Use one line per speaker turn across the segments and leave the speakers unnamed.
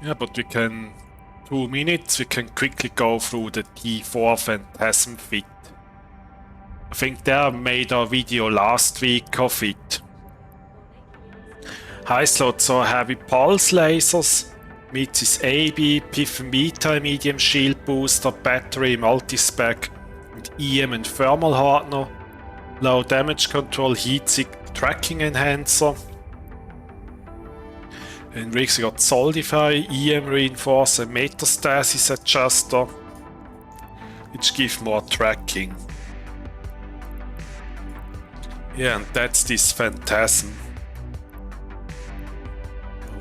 Yeah, but we can, 2 minutes, we can quickly go through the T4 Phantasm fit. I think they made a video last week of it. High slots are heavy pulse lasers, mid is AB, PIF and Beta, medium shield booster, battery, multispec, and EM and thermal hardener, low damage control, heatsink, tracking enhancer. And we also got Solidify, EM reinforcer, and metastasis adjuster, which give more tracking. Yeah, and that's this Phantasm.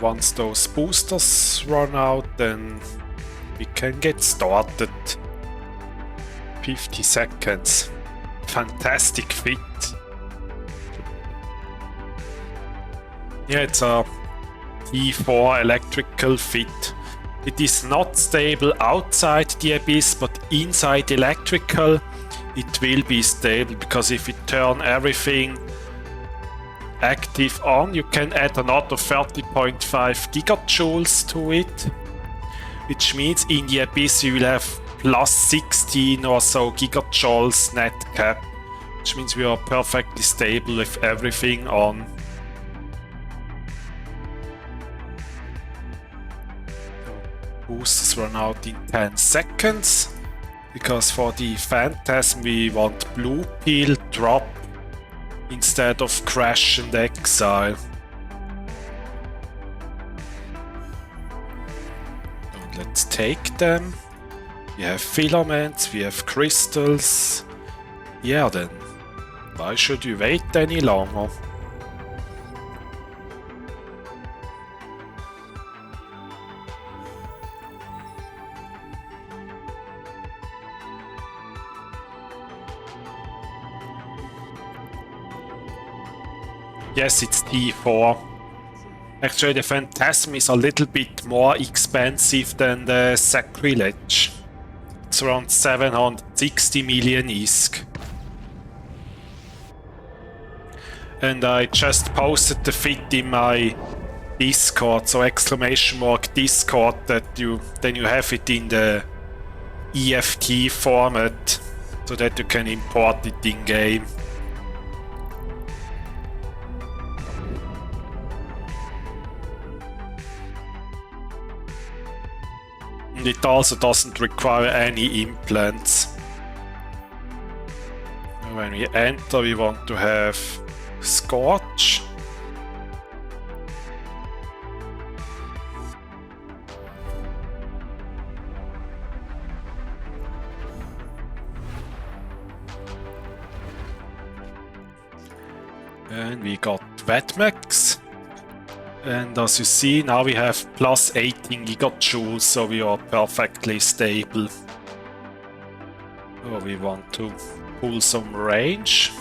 Once those boosters run out, then we can get started. 50 seconds. Fantastic fit. Yeah, it's a T4 electrical fit. It is not stable outside the abyss, but inside electrical it will be stable, because if you turn everything active on, you can add another 30.5 gigajoules to it, which means in the abyss you will have plus 16 or so gigajoules net cap, which means we are perfectly stable with everything on. Boosters run out in 10 seconds, because for the Phantasm we want blue pill drop instead of crash and exile. And let's take them. We have filaments, we have crystals. Yeah, then why should we wait any longer? Yes, it's T4. Actually, the Phantasm is a little bit more expensive than the Sacrilege. It's around 760 million ISK. And I just posted the fit in my Discord, so exclamation mark Discord, that then you have it in the EFT format, so that you can import it in game. It also doesn't require any implants. When we enter, we want to have Scorch. And we got Wetmax. And as you see, now we have plus 18 gigajoules, so we are perfectly stable. Oh, we want to pull some range.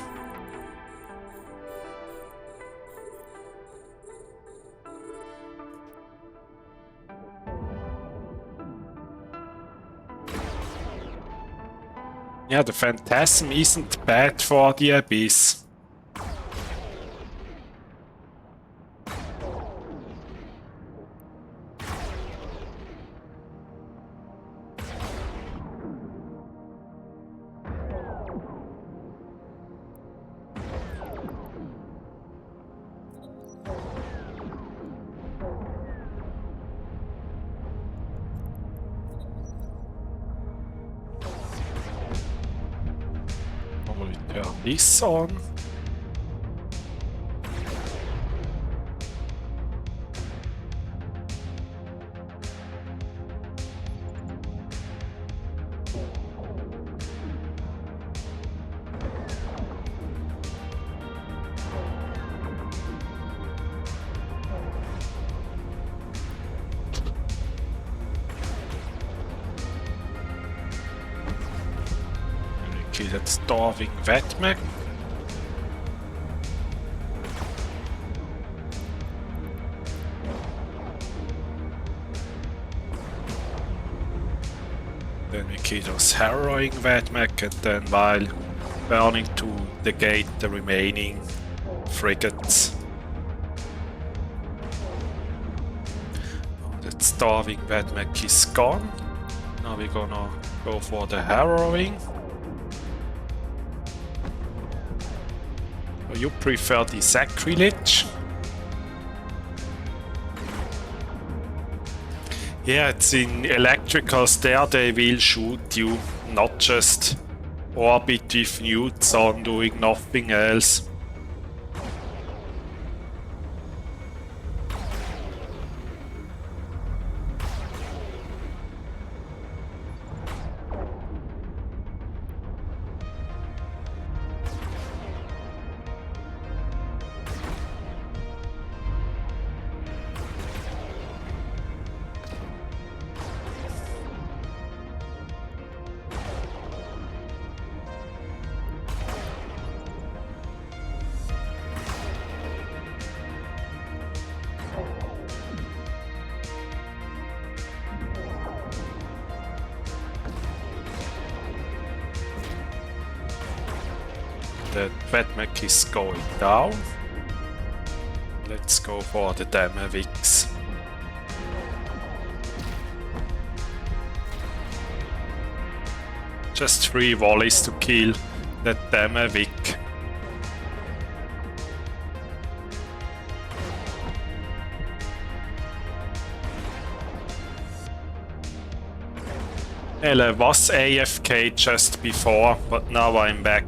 Yeah, the Phantasm isn't bad for the Abyss. Turn this on. Okay, that's starving Wetmag. Then we kill those harrowing Wetmag, and then while burning to negate the remaining frigates. The starving Vedmek is gone. Now we're gonna go for the harrowing. Or you prefer the sacrilege? Yeah, it's in electricals there they will shoot you, not just orbit with newts on doing nothing else. The Vedmek is going down. Let's go for the Damavix. Just 3 volleys to kill that Damavik. I was AFK just before, but now I'm back.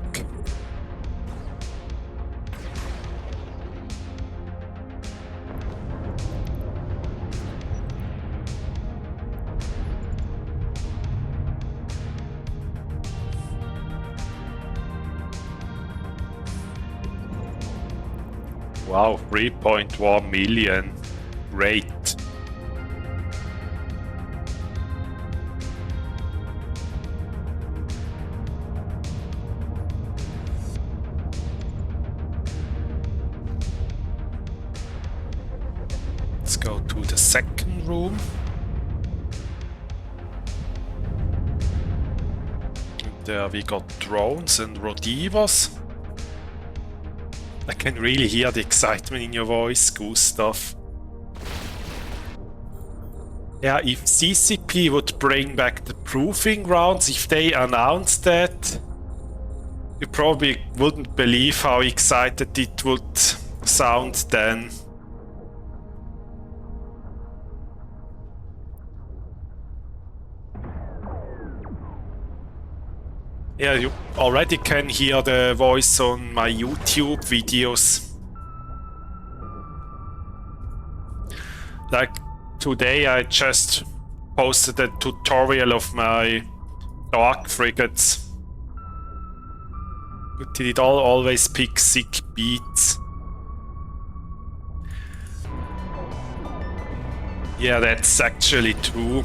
Wow, 3.1 million. Great. Let's go to the second room. There we got drones and Rodivas. I can really hear the excitement in your voice, Gustav. Yeah, if CCP would bring back the Proving Grounds, if they announced that, you probably wouldn't believe how excited it would sound then. Yeah, you already can hear the voice on my YouTube videos. Like today I just posted a tutorial of my dark frigates. But it always pick sick beats. Yeah, that's actually true.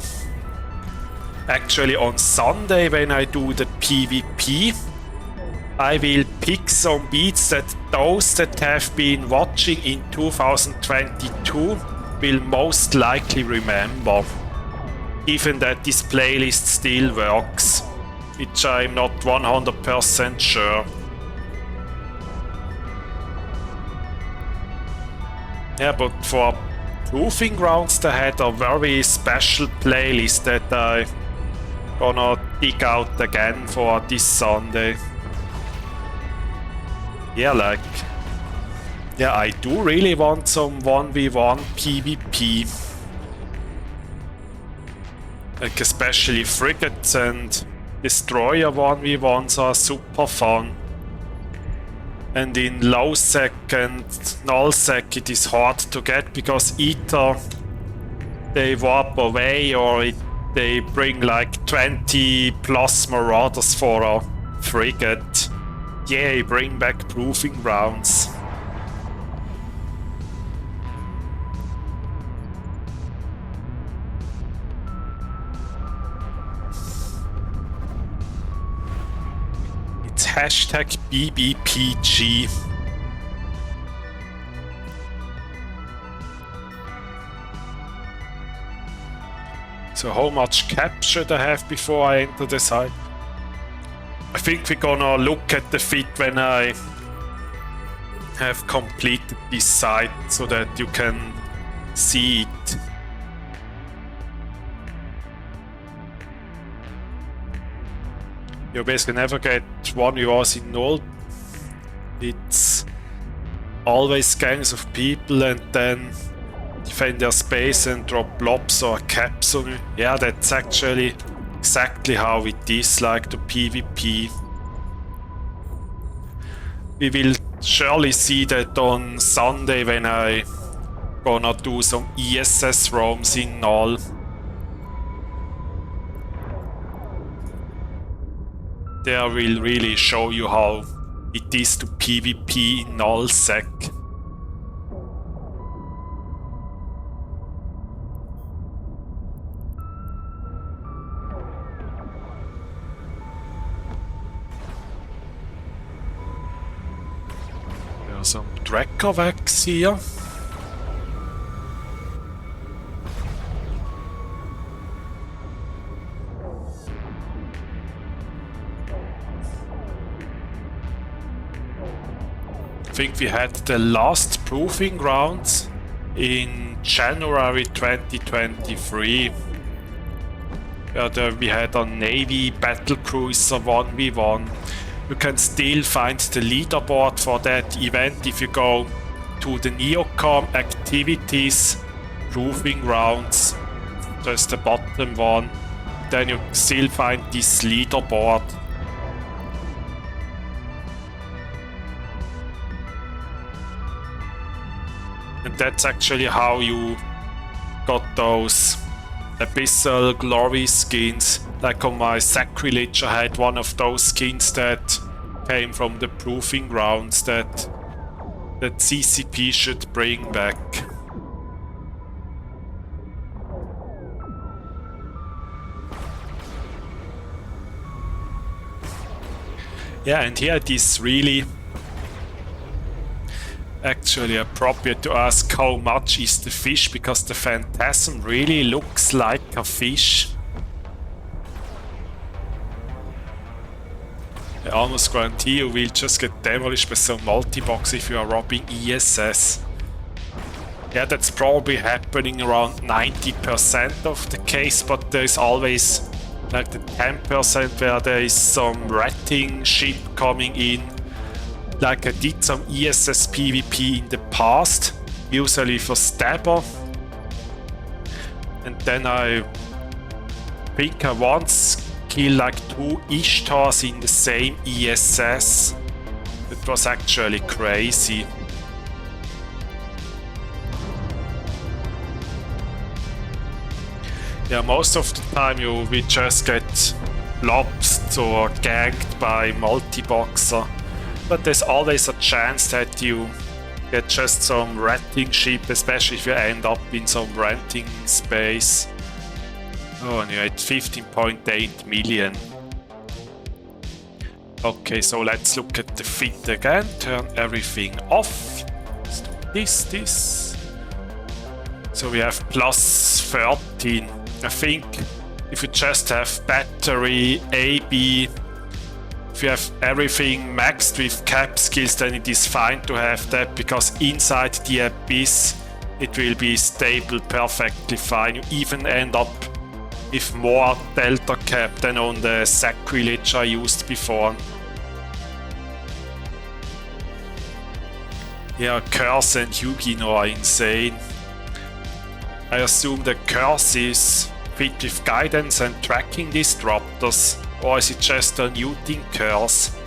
Actually, on Sunday, when I do the PvP, I will pick some beats that those that have been watching in 2022 will most likely remember. Even that this playlist still works, which I'm not 100% sure. Yeah, but for Proving Grounds, they had a very special playlist that I gonna dig out again for this Sunday. Yeah, I do really want some 1v1 PvP. Like especially frigates and destroyer 1v1s are super fun. And in low sec and null sec it is hard to get because either they warp away or they bring like 20 plus marauders for a frigate. Yay, bring back Proving Grounds. It's hashtag BBPG. So how much cap should I have before I enter the site? I think we're gonna look at the fit when I have completed this site so that you can see it. You basically never get 1v1s in Nord. It's always gangs of people and then defend their space and drop blobs or caps on you. Yeah, that's actually exactly how it is, like the PvP. We will surely see that on Sunday when I gonna do some ESS roams in Null. There will really show you how it is to PvP in nullsec. There's some tracker wax here. I think we had the last Proving Grounds in January 2023. We had a Navy battlecruiser 1v1. You can still find the leaderboard for that event if you go to the Neocom activities Proving Grounds. Just the bottom one. Then you still find this leaderboard. And that's actually how you got those Abyssal glory skins. Like on my Sacrilege I had one of those skins that came from the Proving Grounds that CCP should bring back. Yeah, and here it is really actually appropriate to ask how much is the fish, because the Phantasm really looks like a fish. I almost guarantee you will just get demolished by some multi-box if you are robbing ESS. Yeah, that's probably happening around 90% of the case, but there's always like the 10% where there is some ratting ship coming in. Like I did some ESS PvP in the past, usually for Stabber. And then I think I once killed like 2 Ishtars in the same ESS. It was actually crazy. Yeah, most of the time you will just get lobsed or ganked by multi-boxer. But there's always a chance that you get just some ratting ship, especially if you end up in some renting space. Oh, and you're at 15.8 million. Okay, so let's look at the fit again. Turn everything off. Let's do this. So we have plus 13. I think if you just have battery, AB, if you have everything maxed with cap skills, then it is fine to have that, because inside the Abyss it will be stable perfectly fine. You even end up with more delta cap than on the Sacrilege I used before. Yeah, Curse and Yugino are insane. I assume the Curse is fit with guidance and tracking disruptors, or is it just a neuting Curse?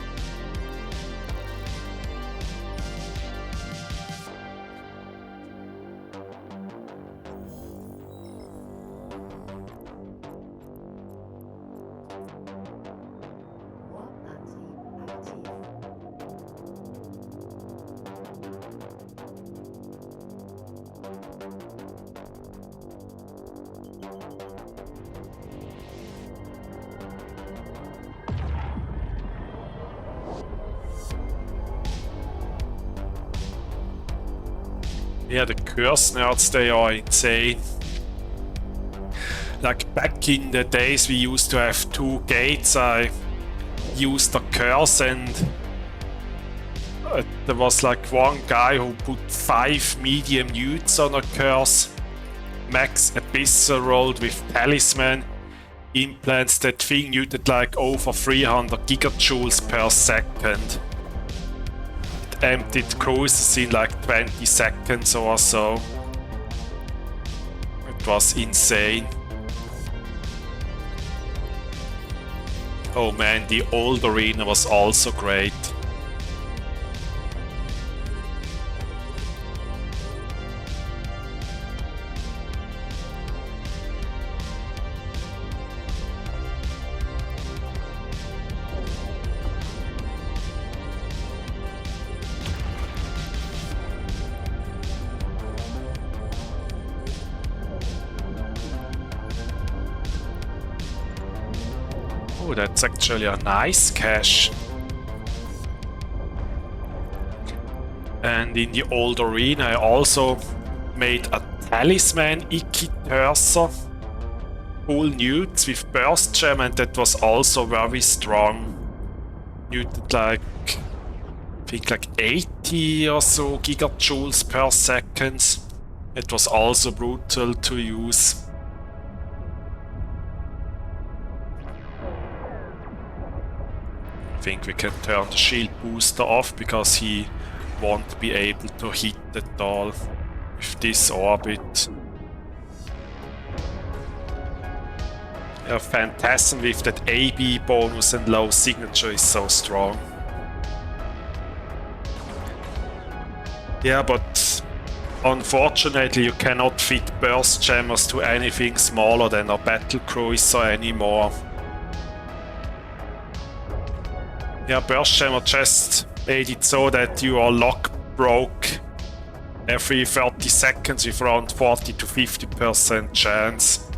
Yeah, the Curse nerds, they are insane. Like back in the days we used to have 2 gates, I used the Curse and there was like one guy who put 5 medium newts on a Curse. Max Abyssal rolled with Talisman. implants. That thing needed like over 300 gigajoules per second. It emptied cruisers in like 20 seconds or so. It was insane. Oh man, the old arena was also great. Oh, that's actually a nice cache. And in the old arena I also made a talisman Icky Cursor. Full newts with burst gem, and that was also very strong. Newted like, I think like 80 or so gigajoules per second. It was also brutal to use. I think we can turn the shield booster off because he won't be able to hit at all with this orbit. Yeah, Phantasm with that AB bonus and low signature is so strong. Yeah, but unfortunately you cannot fit burst jammers to anything smaller than a battle cruiser anymore. Yeah, burst jammer just made it so that you are lock broke every 30 seconds with around 40 to 50% chance.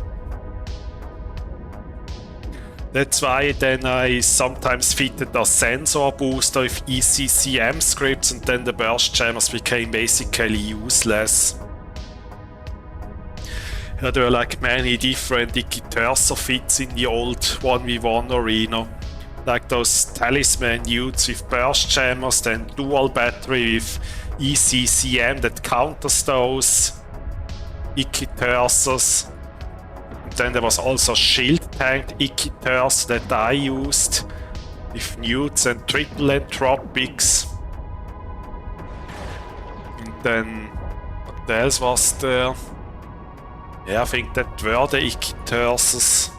That's why then I sometimes fitted a sensor booster with ECCM scripts, and then the burst jammers became basically useless. Yeah, there were like many different Icky Cursor fits in the old 1v1 arena. Like those talisman newts with burst jammers, then dual battery with ECCM that counters those Icky Cursors. And then there was also shield tanked Icky Cursor that I used with newts and triple entropics. And then what else was there? Yeah, I think that were the Icky Cursors.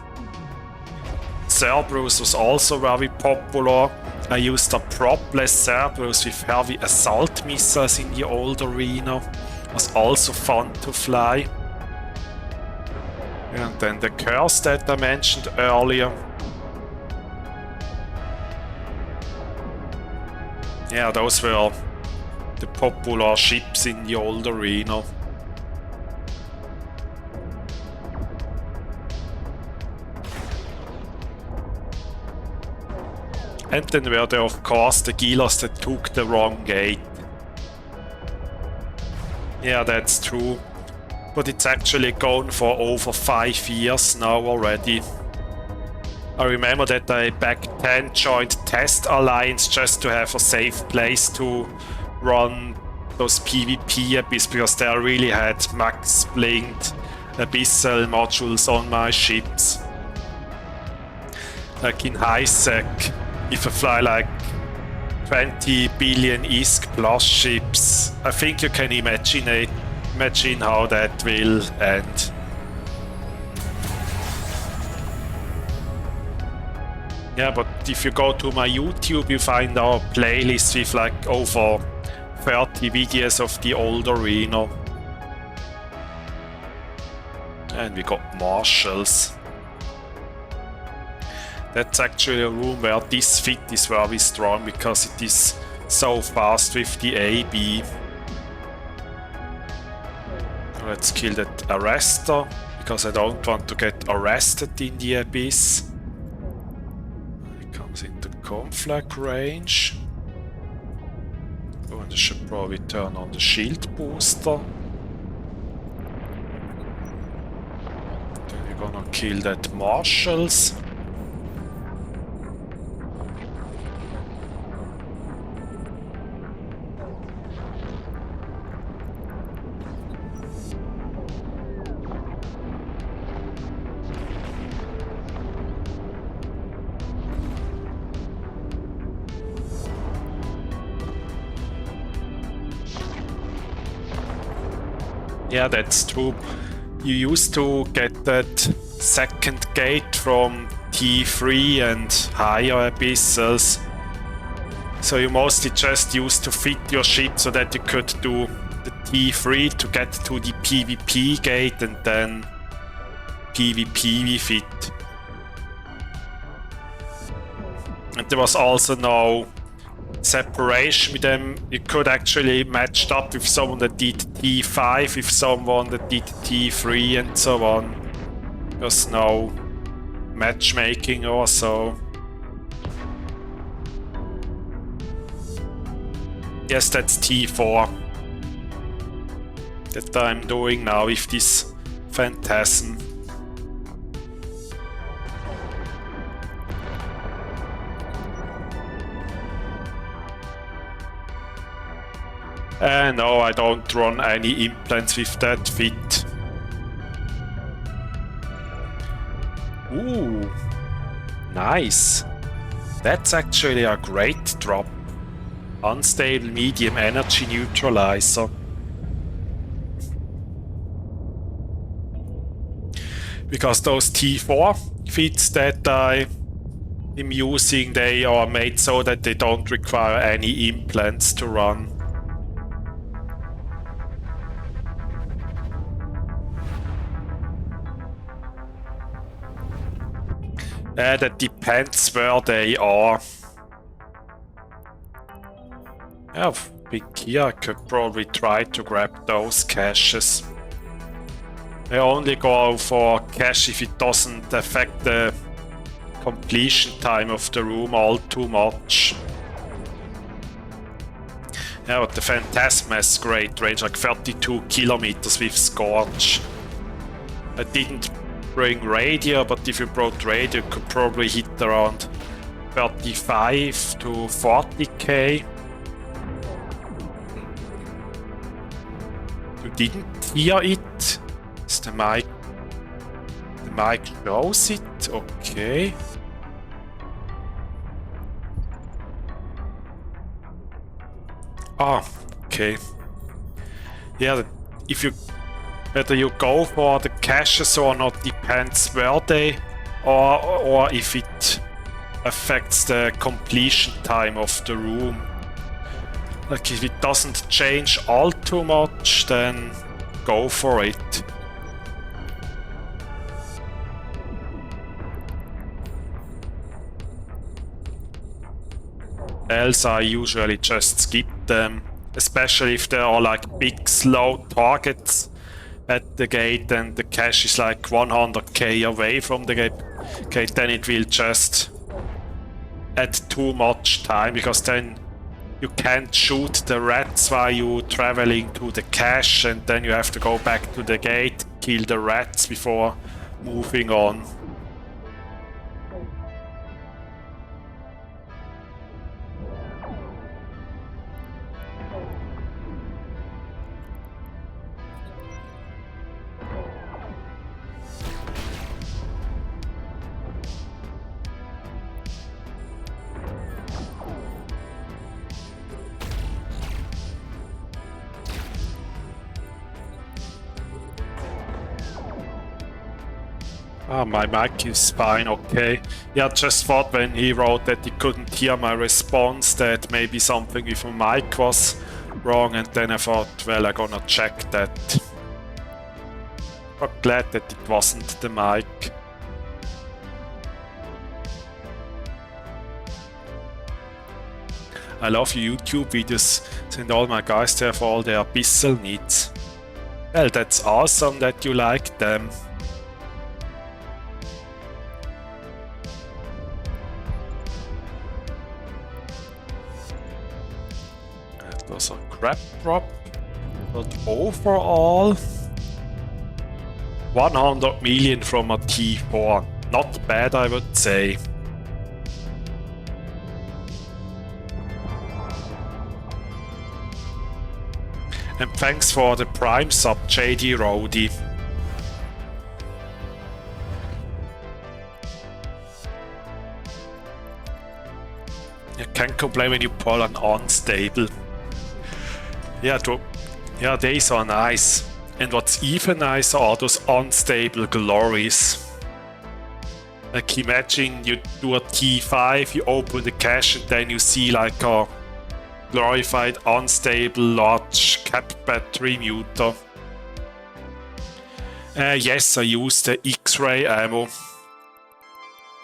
Cerberus was also very popular. I used a propless Cerberus with heavy assault missiles in the old arena. It was also fun to fly. And then the curse that I mentioned earlier. Yeah, those were the popular ships in the old arena. And then were there of course the Gilas that took the wrong gate. Yeah, that's true. But it's actually gone for over 5 years now already. I remember that I back then joined Test Alliance just to have a safe place to run those PvP Abyss, because they really had max blinked Abyssal modules on my ships. Like in high sec, if I fly like 20 billion ISK plus ships, I think you can imagine how that will end. Yeah, but if you go to my YouTube, you find our playlist with like over 30 videos of the old arena. And we got marshals. That's actually a room where this fit is very strong because it is so fast with the AB. Let's kill that arrestor, because I don't want to get arrested in the abyss. He comes into conflag range. Oh, and I should probably turn on the shield booster. Then we're gonna kill that marshals. Yeah, that's true. You used to get that second gate from T3 and higher abyssals. So you mostly just used to fit your ship so that you could do the T3 to get to the PvP gate and then PvP fit. And there was also no separation with them. You could actually match up with someone that did T5, with someone that did T3 and so on. There was no matchmaking or so. Yes, that's T4 that I'm doing now with this Phantasm. No, I don't run any implants with that fit. Ooh, nice. That's actually a great drop. Unstable medium energy neutralizer. Because those T4 fits that I am using, they are made so that they don't require any implants to run. That depends where they are. I think here I could probably try to grab those caches. I only go for cache if it doesn't affect the completion time of the room all too much. Yeah, but the Phantasm has great range, like 32 kilometers with Scorch. I didn't bring radio, but if you brought radio, you could probably hit around 35 to 40k. You didn't hear it? Is the mic shows it? Okay. Ah, okay. Yeah, if you whether you go for the caches or not depends where they are, or if it affects the completion time of the room. Like if it doesn't change all too much, then go for it. Else I usually just skip them, especially if there are like big slow targets at the gate and the cache is like 100k away from the gate. Okay, then it will just add too much time, because then you can't shoot the rats while you're traveling to the cache, and then you have to go back to the gate, kill the rats before moving on. Ah, my mic is fine, okay. Yeah, just thought when he wrote that he couldn't hear my response that maybe something with my mic was wrong, and then I thought, well, I'm gonna check that. But glad that it wasn't the mic. I love your YouTube videos, send all my guys there for all their Abyssal needs. Well, that's awesome that you like them. That was a crap drop, but overall 100 million from a T4. Not bad, I would say. And thanks for the Prime sub, JD Rowdy. You can't complain when you pull an unstable. Yeah, these are nice. And what's even nicer are those unstable glories. Like imagine you do a T5, you open the cache and then you see like a glorified unstable large cap battery muter. Yes, I use the X-ray ammo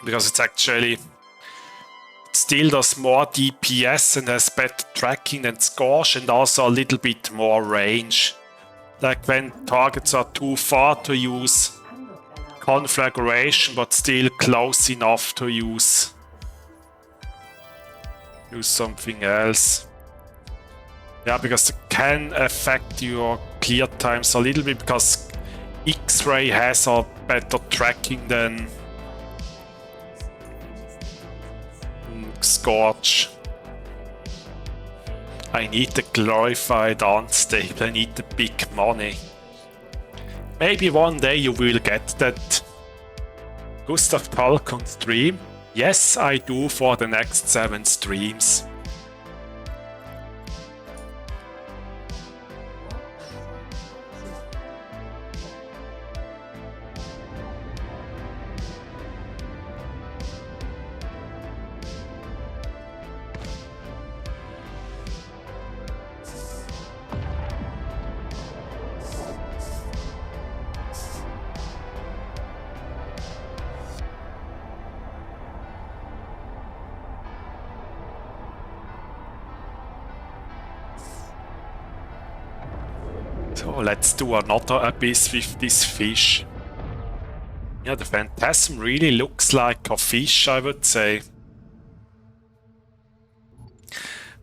because it's actually still does more DPS and has better tracking than Scorch and also a little bit more range. Like when targets are too far to use conflagration but still close enough to use something else. Yeah, because it can affect your clear times a little bit because X-ray has a better tracking than Scorch. I need the glorified unstable, I need the big money. Maybe one day you will get that. Gustav Talk on stream? Yes, I do for the next 7 streams. So let's do another abyss with this fish. Yeah, the Phantasm really looks like a fish, I would say.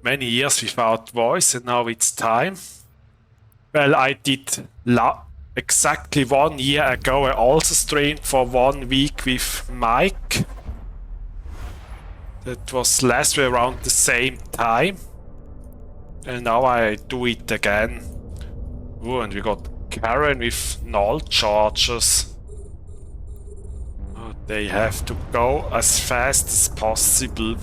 Many years without voice and now it's time. Well, I did exactly 1 year ago. I also streamed for 1 week with Mike. That was last year around the same time. And now I do it again. Oh, and we got Karen with null charges. Oh, they have to go as fast as possible.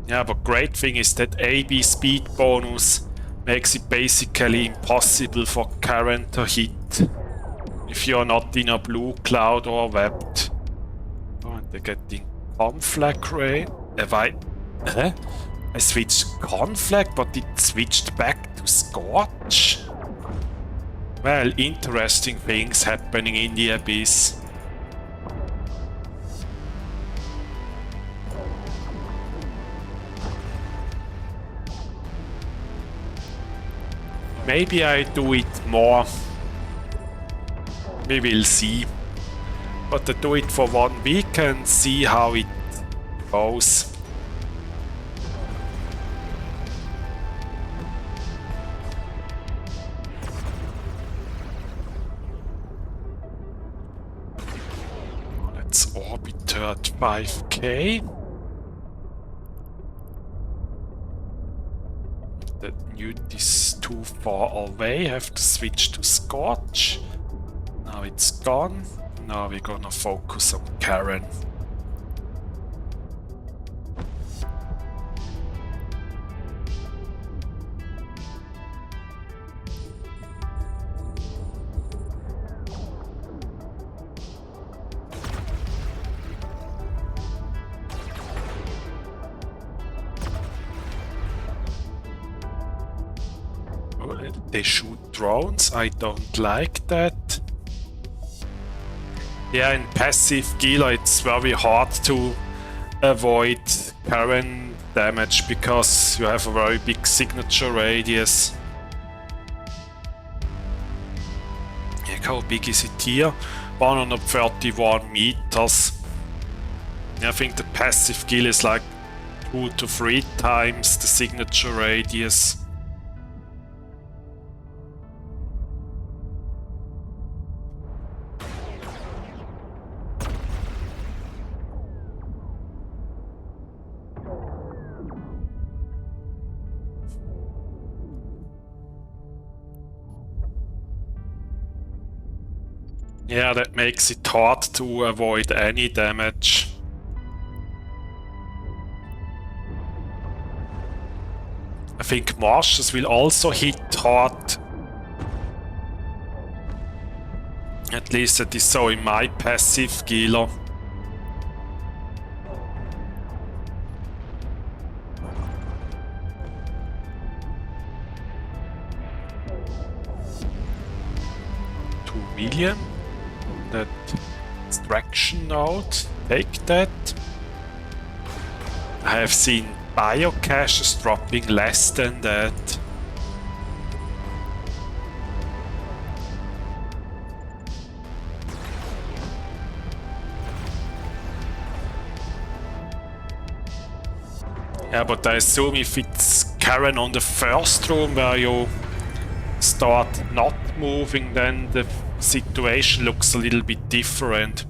Yeah, but great thing is that AB speed bonus makes it basically impossible for Karen to hit if you're not in a blue cloud or webbed. Oh, and they're getting conflag. I switched conflag, but it switched back to Scorch. Well, interesting things happening in the Abyss. Maybe I do it more. We will see. But I do it for 1 week and see how it goes. Let's orbit her at 5k. That newt is too far away, have to switch to Scorch. Now it's gone. Now we're gonna focus on Karen. They shoot drones, I don't like that. Yeah, in passive Gila it's very hard to avoid Karen damage because you have a very big signature radius. Yeah, how big is it here? 131 meters. I think the passive Gila is like 2 to 3 times the signature radius. Yeah, that makes it hard to avoid any damage. think Martians will also hit hard. At least that is so in my passive killer. $2 million. That extraction node. Take that. I have seen biocaches dropping less than that. Yeah, but I assume if it's Karen on the first room where you start not moving, then the situation looks a little bit different.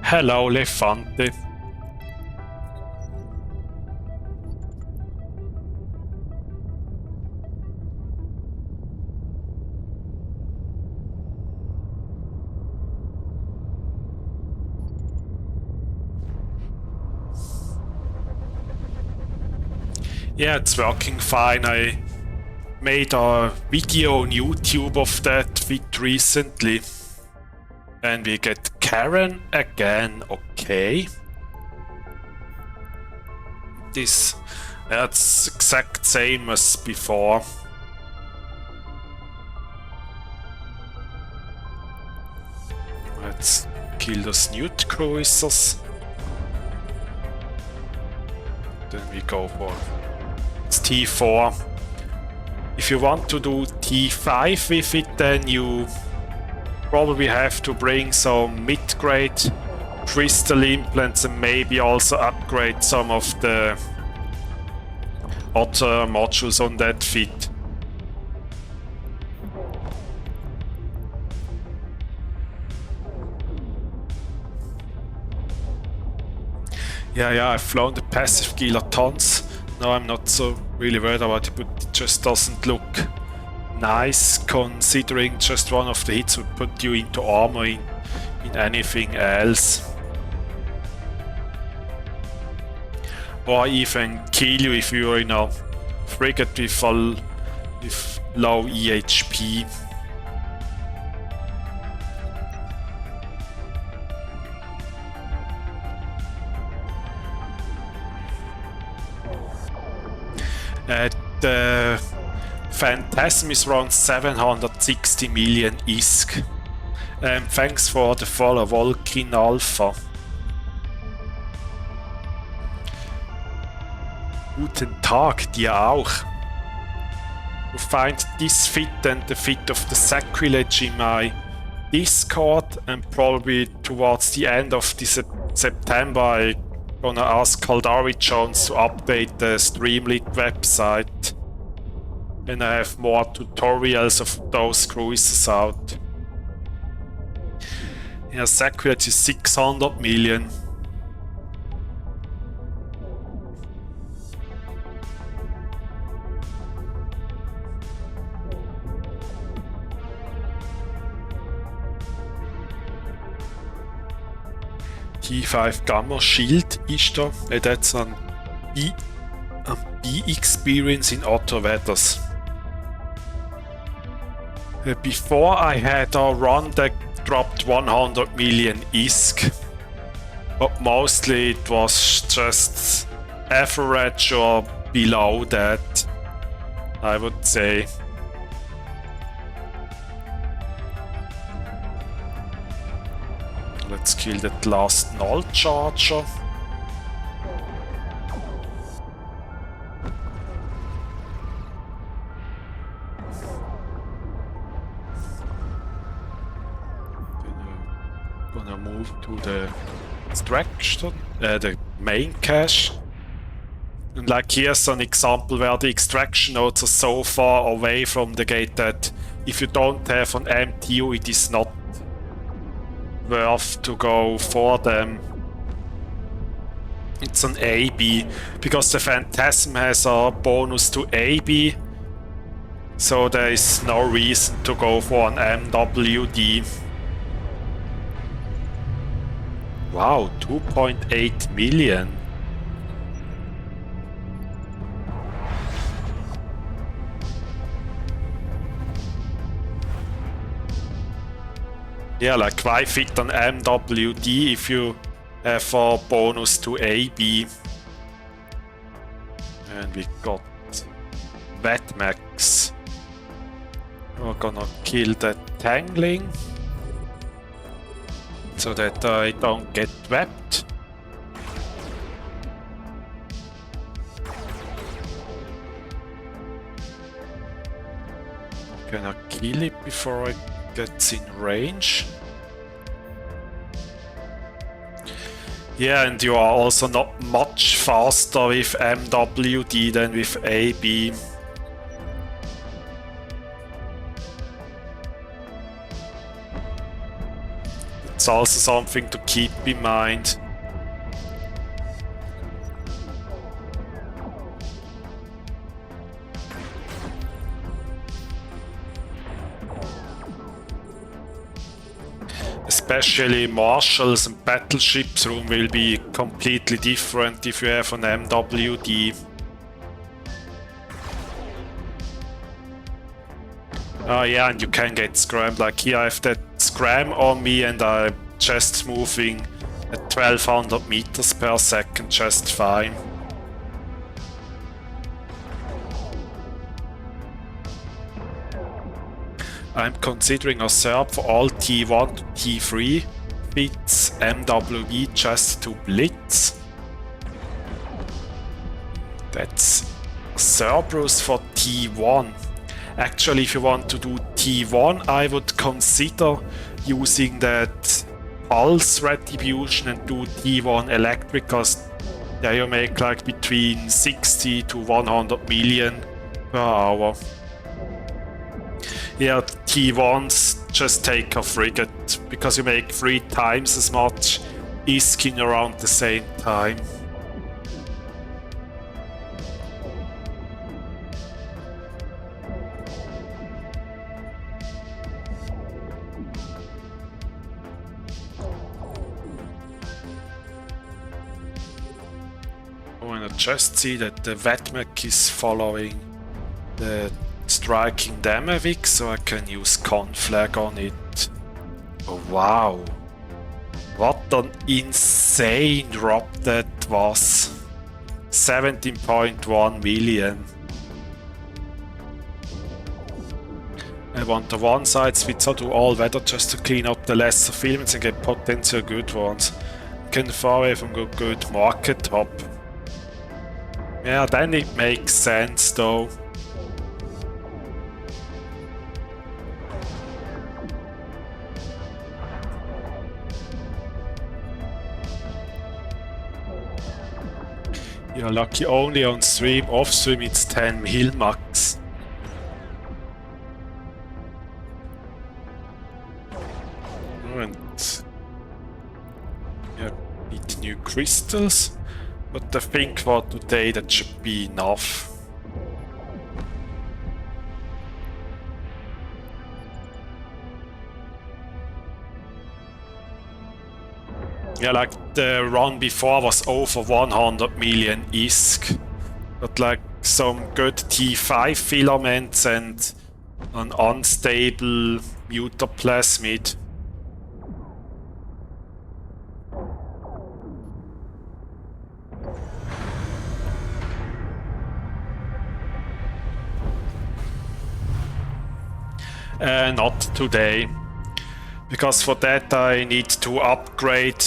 Hello, Lefante. Yeah, it's working fine. I made a video on YouTube of that fit recently. And we get Karen again, okay. That's exact same as before. Let's kill those newt cruisers. Then we go for T4. If you want to do T5 with it, then you probably have to bring some mid-grade crystal implants and maybe also upgrade some of the other modules on that fit. Yeah, I've flown the passive killer tons. Now I'm not so really worried about it, but it just doesn't look nice considering just one of the hits would put you into armor in anything else. Or even kill you if you're in a frigate with low EHP. The Phantasm is around 760 million ISK. Thanks for the follow, Volkin Alpha. Guten Tag, dir auch. You find this fit and the fit of the sacrilege in my Discord, and probably towards the end of this September I'm gonna ask Kaldari Jones to update the Streamlit website. And I have more tutorials of those cruisers out. Yeah, sacrilege is 600 million. T5 Gamma Shield ist da. That's an B-experience in other weathers. Before I had a run that dropped 100 million ISK, but mostly it was just average or below that, I would say. Let's kill that last null charger. Gonna move to the extraction, the main cache. And like here's an example where the extraction nodes are so far away from the gate that if you don't have an MTU, it is not worth to go for them. It's an AB because the Phantasm has a bonus to AB, so there is no reason to go for an MWD. Wow, 2.8 million. Yeah, like why fit on MWD if you have a bonus to AB? And we got Wetmax. We're gonna kill that tangling so that I don't get webbed. Gonna kill it before it gets in range. Yeah, and you are also not much faster with MWD than with AB. It's also something to keep in mind. Especially marshals and battleships room will be completely different if you have an MWD. Oh yeah, and you can get scrammed. Like here I have that scram on me and I'm just moving at 1200 meters per second just fine. I'm considering a serve for all T1 to T3 bits, MWD just to blitz. That's Cerberus for T1. Actually, if you want to do T1, I would consider using that pulse retribution and do T1 electricals. There you make like between 60 to 100 million per hour. Yeah, T1s just take a frigate, because you make 3 times as much isking around the same time. Oh, and I just see that the Wetmac is following the striking Damavik, so I can use Conflag on it. Oh, wow. What an insane drop that was. 17.1 million. I want the one-side switcher to all-weather just to clean up the lesser filaments and get potential good ones. Can far away from good market top. Yeah, then it makes sense though. You're lucky only on stream, off stream it's 10 mil max. And yeah, need new crystals, but I think for today that should be enough. Yeah, like the run before was over 100 million ISK, but like some good T5 filaments and an unstable mutaplasmid. Not today, because for that I need to upgrade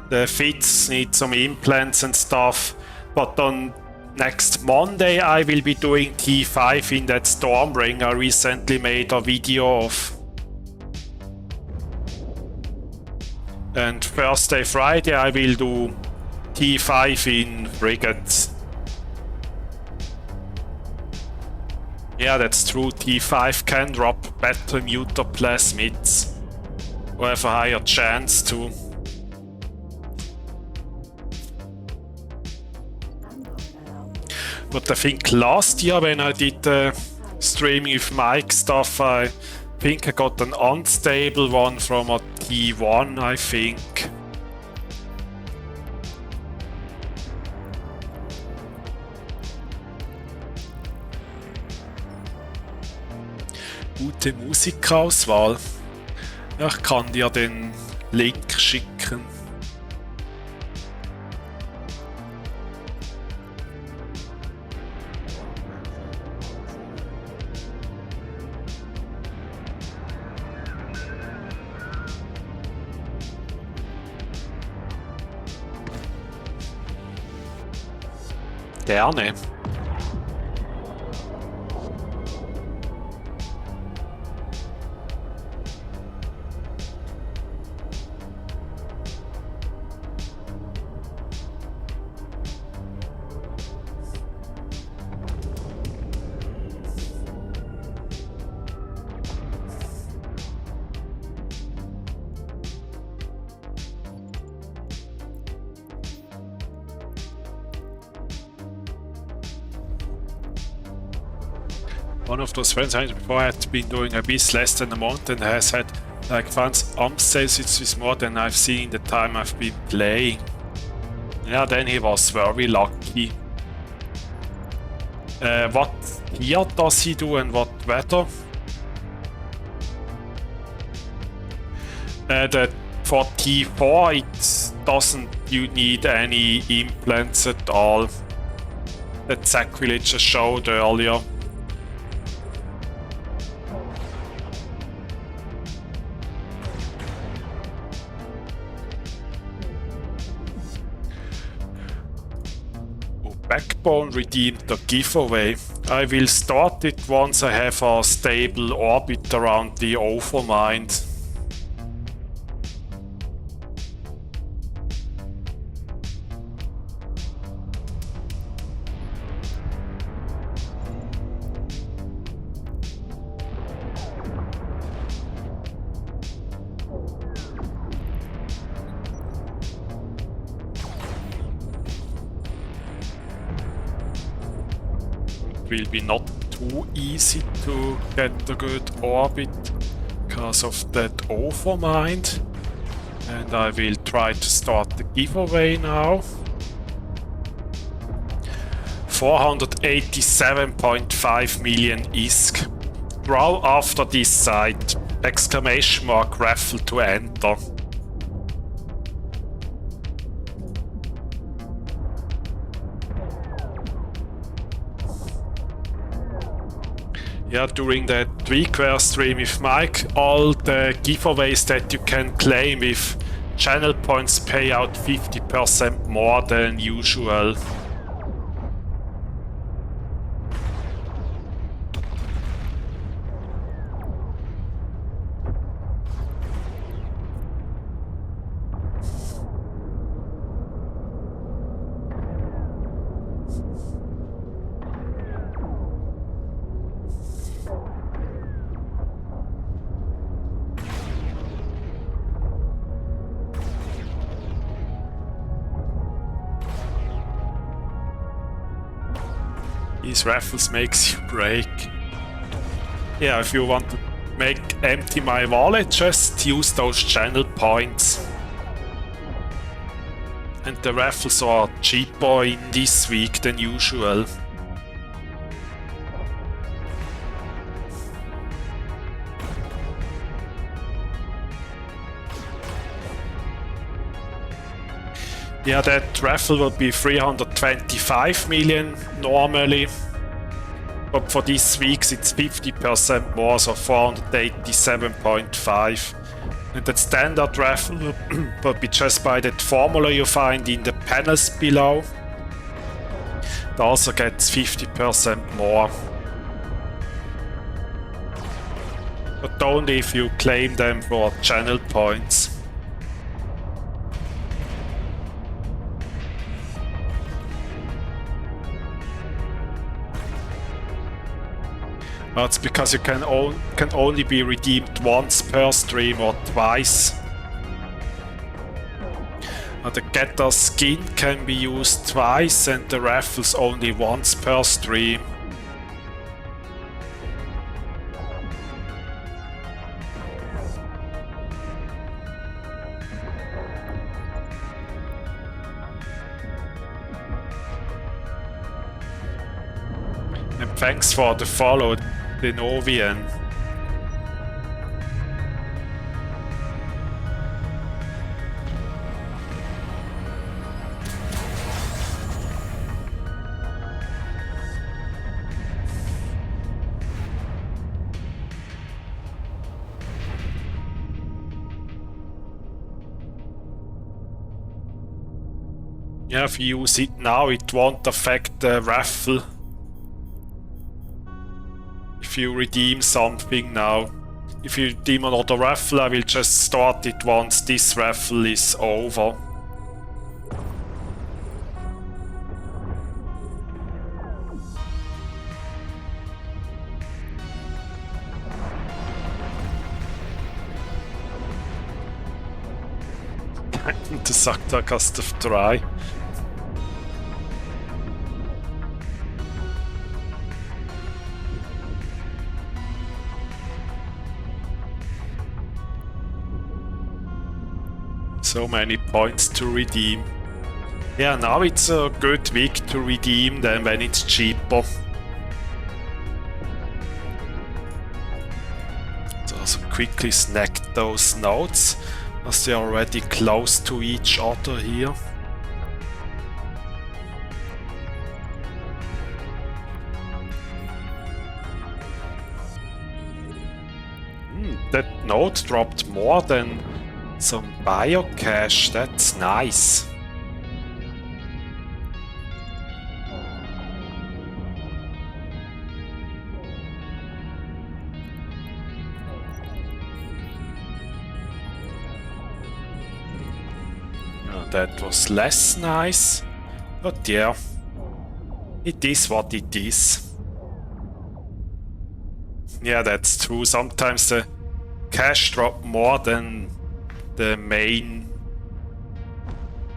the fits, need some implants and stuff, but on next Monday I will be doing T5 in that storm ring I recently made a video of. And Thursday, Friday I will do T5 in frigates. Yeah, that's true, T5 can drop better mutaplasmids, or have a higher chance to. But I think last year when I did streaming with mic stuff, I think I got an unstable one from a T1, I think. Gute Musikauswahl. Ja, ich kann dir den Link schicken. Gerne. One of those friends I had before had been doing Abyss less than a month and has had like fans sales with more than I've seen in the time I've been playing. Yeah, then he was very lucky. What year does he do and what weather? For T4 it doesn't you need any implants at all. That Sacrilege just showed earlier. Backbone redeemed the giveaway. I will start it once I have a stable orbit around the overmind. Will be not too easy to get a good orbit because of that overmind, and I will try to start the giveaway now. 487.5 million ISK. Draw after this site! Exclamation mark raffle to enter. Yeah, during the 3-quare stream with Mike, all the giveaways that you can claim with channel points pay out 50% more than usual. These raffles makes you break. Yeah, if you want to empty my wallet, just use those channel points. And the raffles are cheaper in this week than usual. Yeah, that raffle will be 325 million normally, but for this week's it's 50% more, so 487.5. And that standard raffle will be just by that formula you find in the panels below. It also gets 50% more. But only if you claim them for channel points. That's because you can only be redeemed once per stream or twice. The getter skin can be used twice and the raffles only once per stream. And thanks for the follow, the Novian. Yeah, if you use it now, it won't affect the raffle. If you redeem something now. If you redeem another raffle, I will just start it once this raffle is over. Inte sagt jag kastar try. So many points to redeem. Yeah, now it's a good week to redeem than when it's cheaper. So also quickly snack those nodes, as they're already close to each other here. That node dropped more than some biocache, that's nice. That was less nice, but yeah, it is what it is. Yeah, that's true. Sometimes the cache drop more than the main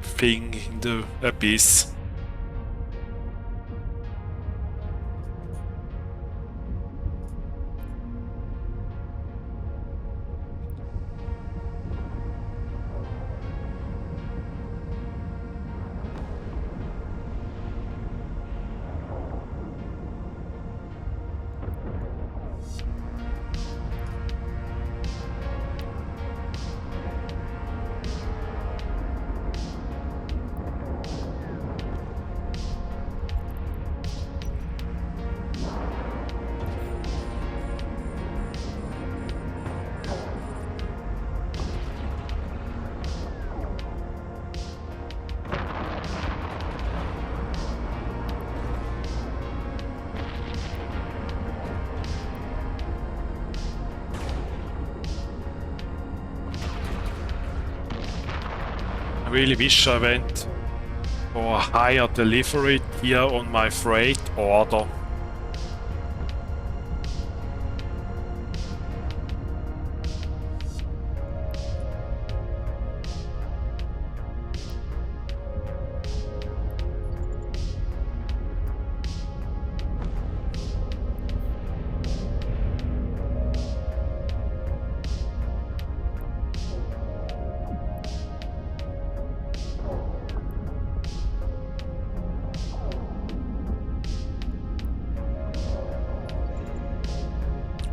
thing in the abyss. I really wish I went for a higher delivery here on my freight order.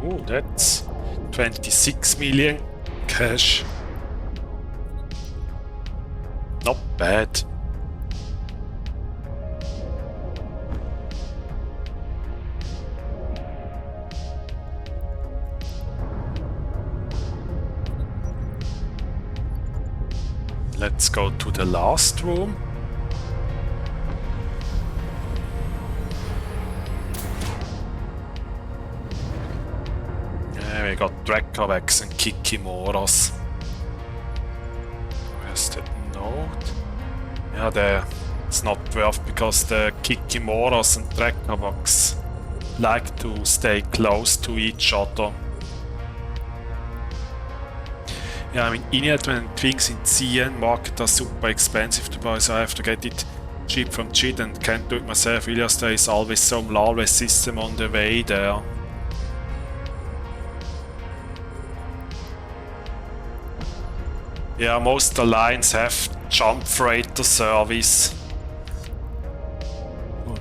Oh, that's 26 million cash. Not bad. Let's go to the last room. We got Dracavax and Kikimoras. Where's that node? Yeah, it's not worth because the Kikimoras and Dracavax like to stay close to each other. Yeah, I mean, Inuit things in CN market are super expensive to buy, so I have to get it cheap from JIT and can't do it myself. Ilias, there is always some larvae system on the way there. Yeah, most lines have jump freighter service.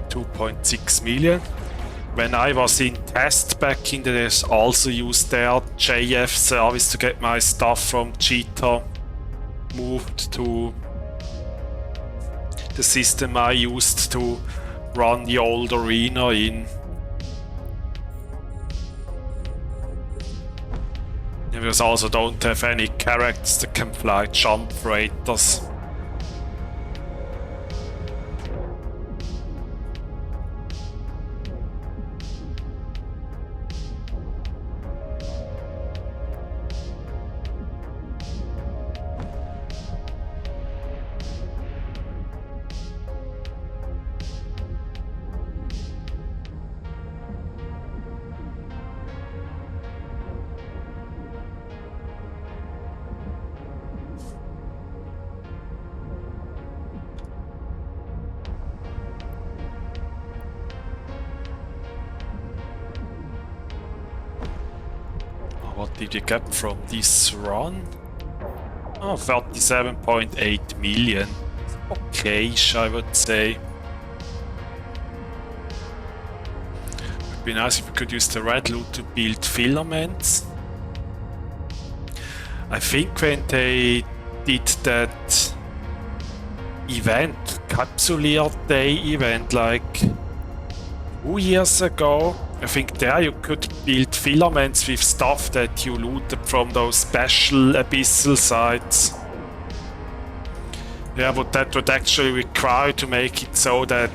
2.6 million. When I was in test back in the days, also used their JF service to get my stuff from Cheetah moved to the system I used to run the old arena in. Because I also don't have any characters that can fly jump freighters. What did you get from this run? Oh, 37.8 million. Okay-ish, I would say. Would be nice if we could use the red loot to build filaments. I think when they did that event, Capsuleer Day event, like 2 years ago, I think there you could build filaments with stuff that you looted from those special abyssal sites. Yeah, but that would actually require to make it so that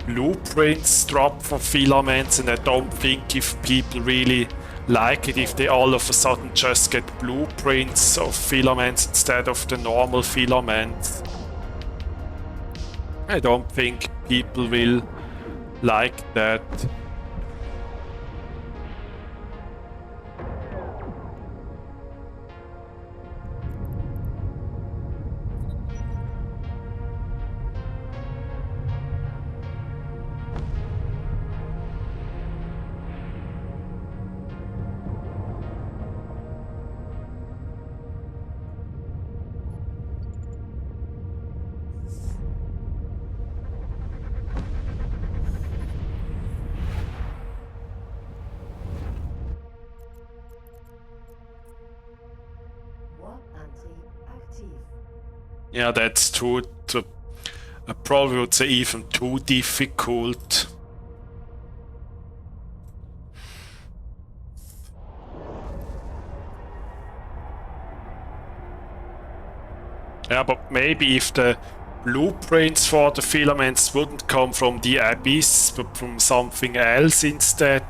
blueprints drop for filaments, and I don't think if people really like it if they all of a sudden just get blueprints of filaments instead of the normal filaments. I don't think people will like that. Yeah, that's true. I probably would say even too difficult. Yeah, but maybe if the blueprints for the filaments wouldn't come from the abyss, but from something else instead,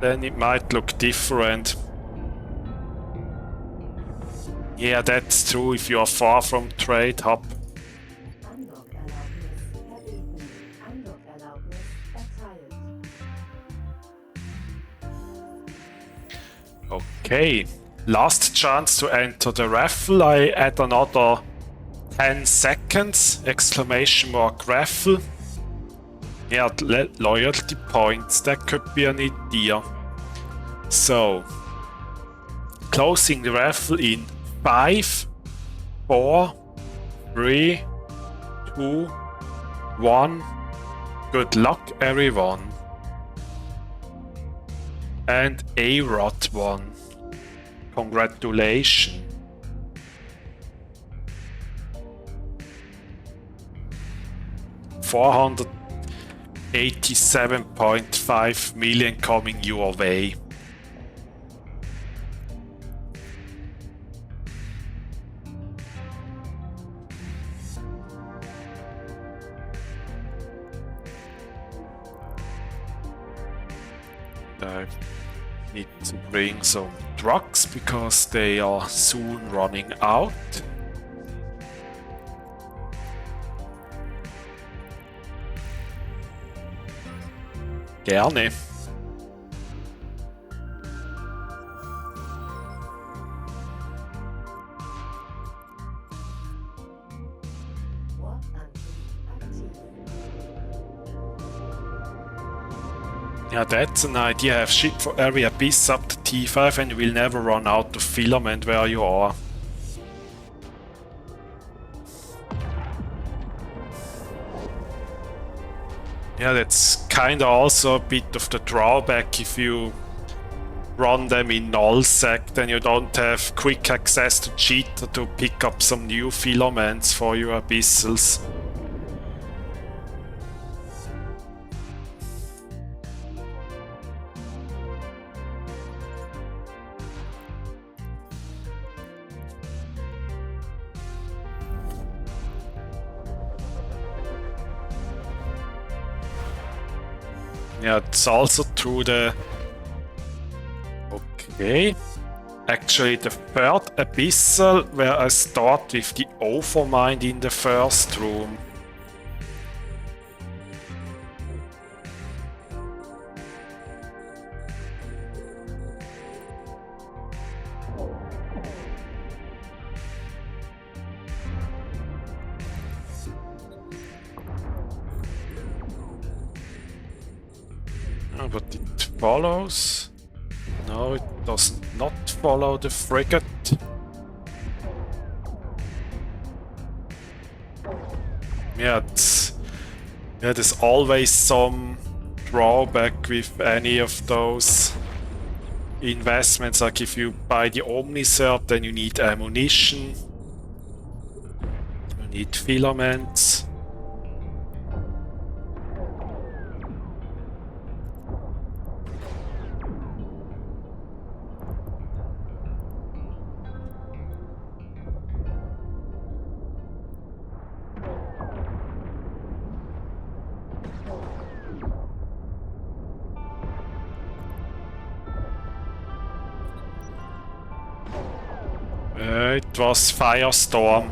then it might look different. Yeah, that's true if you are far from trade hub. Okay, last chance to enter the raffle. I add another 10 seconds, exclamation mark raffle. Yeah, loyalty points, that could be an idea. So, closing the raffle in 5, 4, 3, 2, 1. Good luck, everyone. And A-Rot won. Congratulations. $487.5 million coming your way. I need to bring some drugs because they are soon running out. Gerne. Yeah, that's an idea. Have ship for every abyss up to T5 and you will never run out of filament where you are. Yeah, that's kinda also a bit of the drawback if you run them in nullsec, then you don't have quick access to cheater to pick up some new filaments for your abyssals. Yeah, it's also true the... Okay. Actually, the third Abyssal, where I start with the Overmind in the first room. But it follows. No, it does not follow the frigate. Yeah, there's always some drawback with any of those investments. Like if you buy the Omnicert, then you need ammunition, you need filaments. It was Firestorm.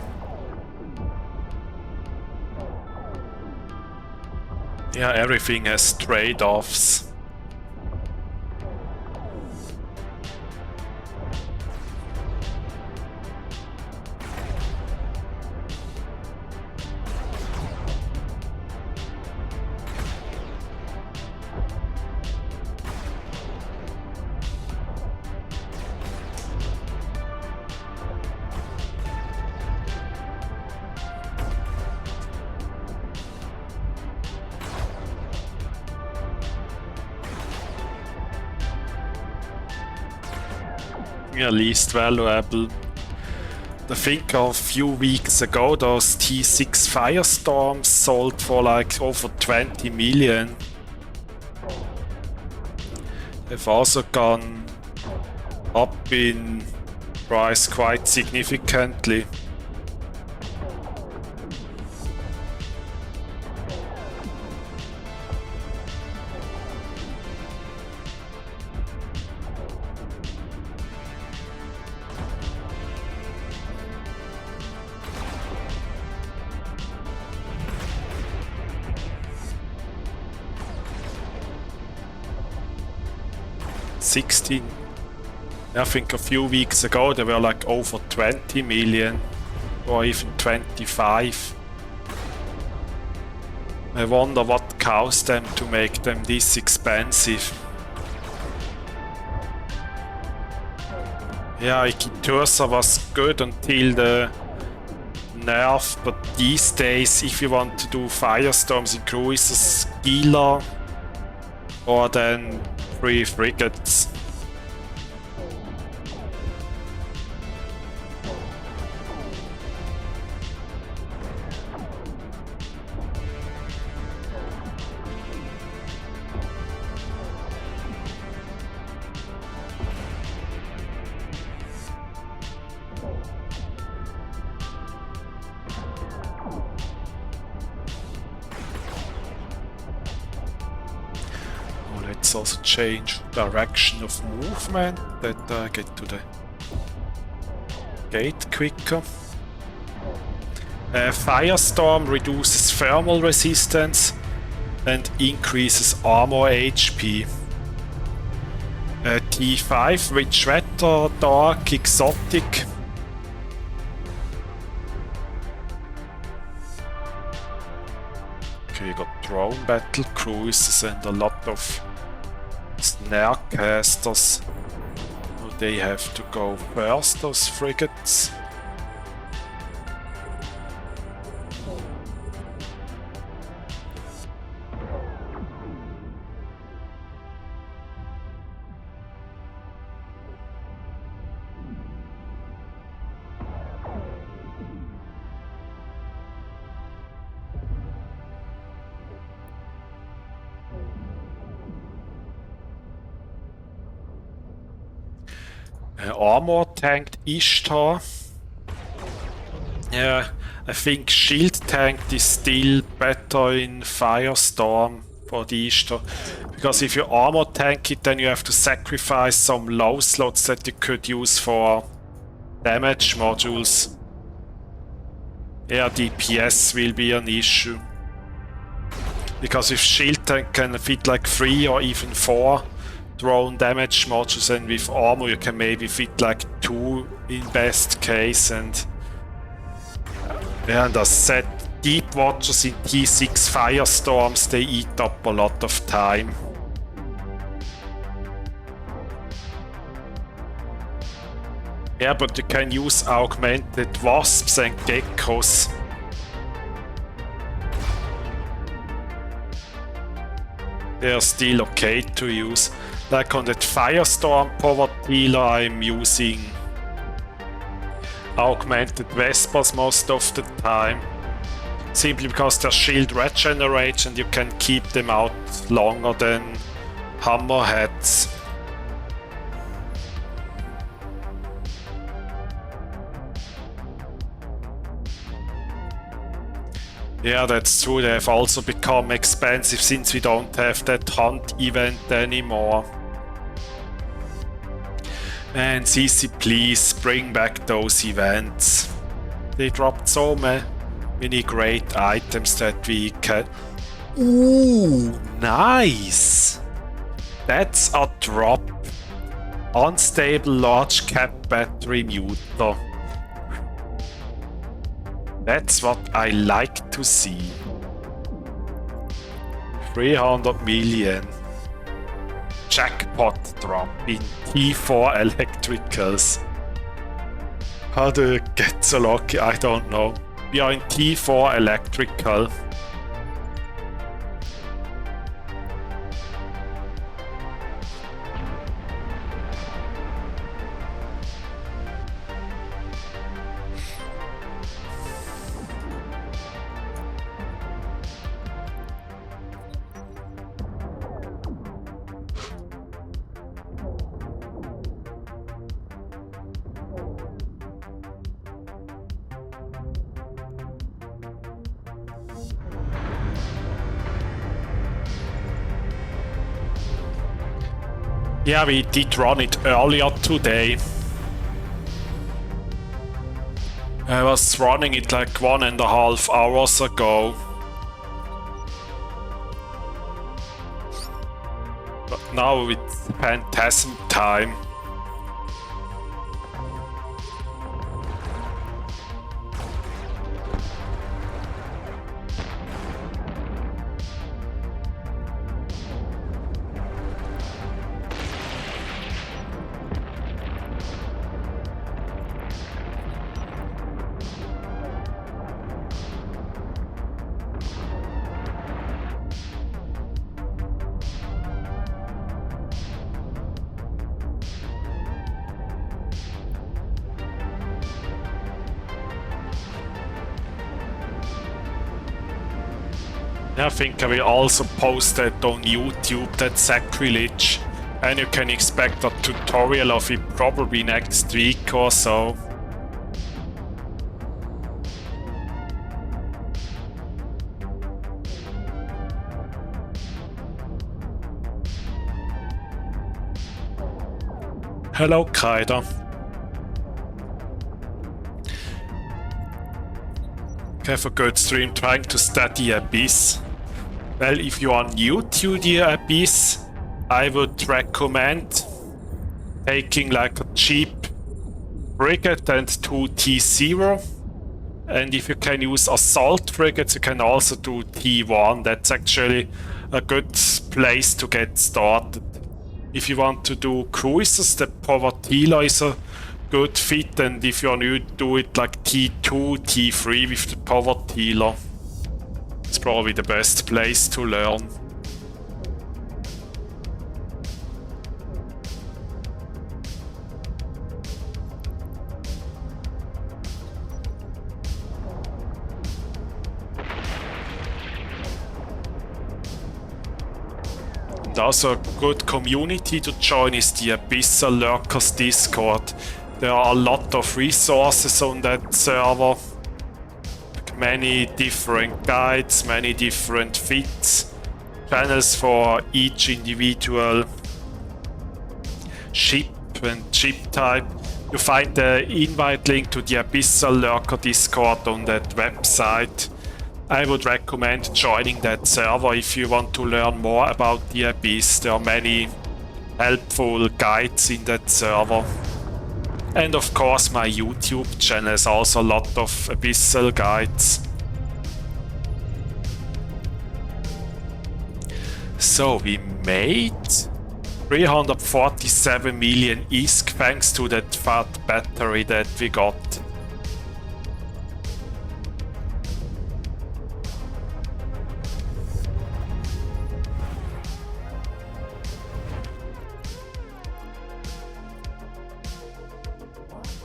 Yeah, everything has trade-offs. Yeah, least valuable. I think a few weeks ago those T6 Firestorms sold for like over 20 million. They've also gone up in price quite significantly. I think a few weeks ago they were like over 20 million or even 25. I wonder what caused them to make them this expensive. Yeah, Ikitursa was good until the nerf, but these days if you want to do Firestorms in cruisers, Gila or then 3 frigates. Let's also change direction of movement, that I get to the gate quicker. Firestorm reduces thermal resistance and increases armor HP. T5 rich weather, dark, exotic. Okay, you got drone battle cruisers and a lot of snare casters. They have to go first, those frigates. Armor tanked Ishtar. Yeah, I think shield tanked is still better in Firestorm for the Ishtar. Because if you armor tank it, then you have to sacrifice some low slots that you could use for damage modules. Yeah, DPS will be an issue. Because if shield tank can fit like 3 or even 4 drone damage modules, and with armor you can maybe fit like 2 in best case, and as said, deep watchers in T6 Firestorms, they eat up a lot of time. Yeah, but you can use augmented wasps and geckos. They are still okay to use. Like on that Firestorm power dealer, I'm using augmented Vespers most of the time. Simply because their shield regenerates and you can keep them out longer than hammerheads. Yeah, that's true, they have also become expensive since we don't have that hunt event anymore. And CC, please bring back those events. They dropped so many great items that we can... Ooh, nice! That's a drop. Unstable large cap battery muter. That's what I like to see. 300 million. Jackpot drop in T4 Electricals. How do you get so lucky? I don't know. We are in T4 Electrical. Yeah, we did run it earlier today. I was running it like 1.5 hours ago. But now it's Phantasm time. I think I will also post that on YouTube, that sacrilege, and you can expect a tutorial of it probably next week or so. Hello, Kaider. Have a good stream trying to study Abyss. Well, if you are new to the Abyss, I would recommend taking like a cheap frigate and 2 T0. And if you can use assault frigates, you can also do T1. That's actually a good place to get started. If you want to do cruisers, the Povertila is a good fit, and if you're new, do it like T2, T3 with the Povertila. It's probably the best place to learn. And also a good community to join is the Abyssal Lurkers Discord. There are a lot of resources on that server. Many different guides, many different fits, channels for each individual ship and ship type. You find the invite link to the Abyssal Lurker Discord on that website. I would recommend joining that server if you want to learn more about the Abyss. There are many helpful guides in that server. And of course my YouTube channel has also a lot of Abyssal guides. So we made 347 million ISK thanks to that fat battery that we got.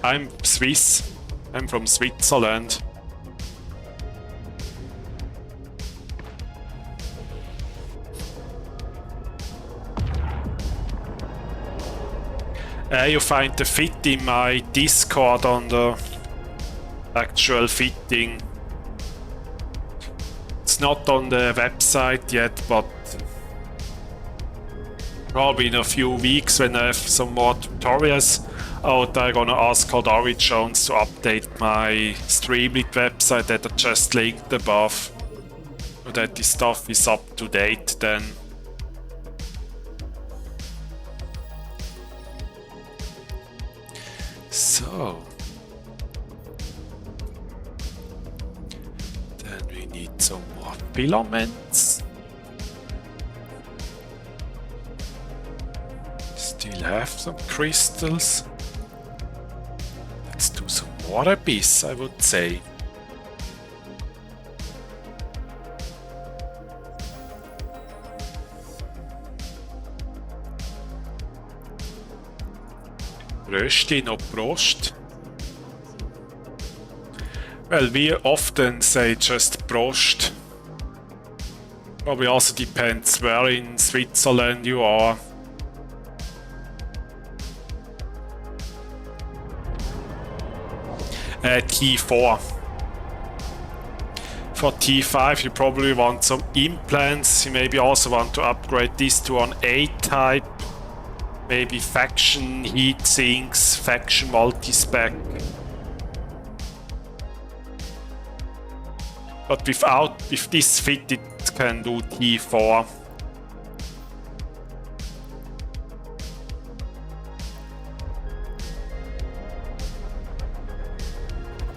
I'm Swiss. I'm from Switzerland. You find the fit in my Discord on the actual fitting. It's not on the website yet, but probably in a few weeks when I have some more tutorials out, I'm gonna ask Hodari Jones to update my Streamlit website that I just linked above, so that this stuff is up to date then. So then we need some more filaments. Still have some crystals. Let's do some more abyss, I would say. Rösti, no Prost. Well, we often say just Prost. Probably also depends where in Switzerland you are. T4. For T5 you probably want some implants, you maybe also want to upgrade this to an A-type. Maybe faction heat sinks, faction multi-spec. But with this fit it can do T4.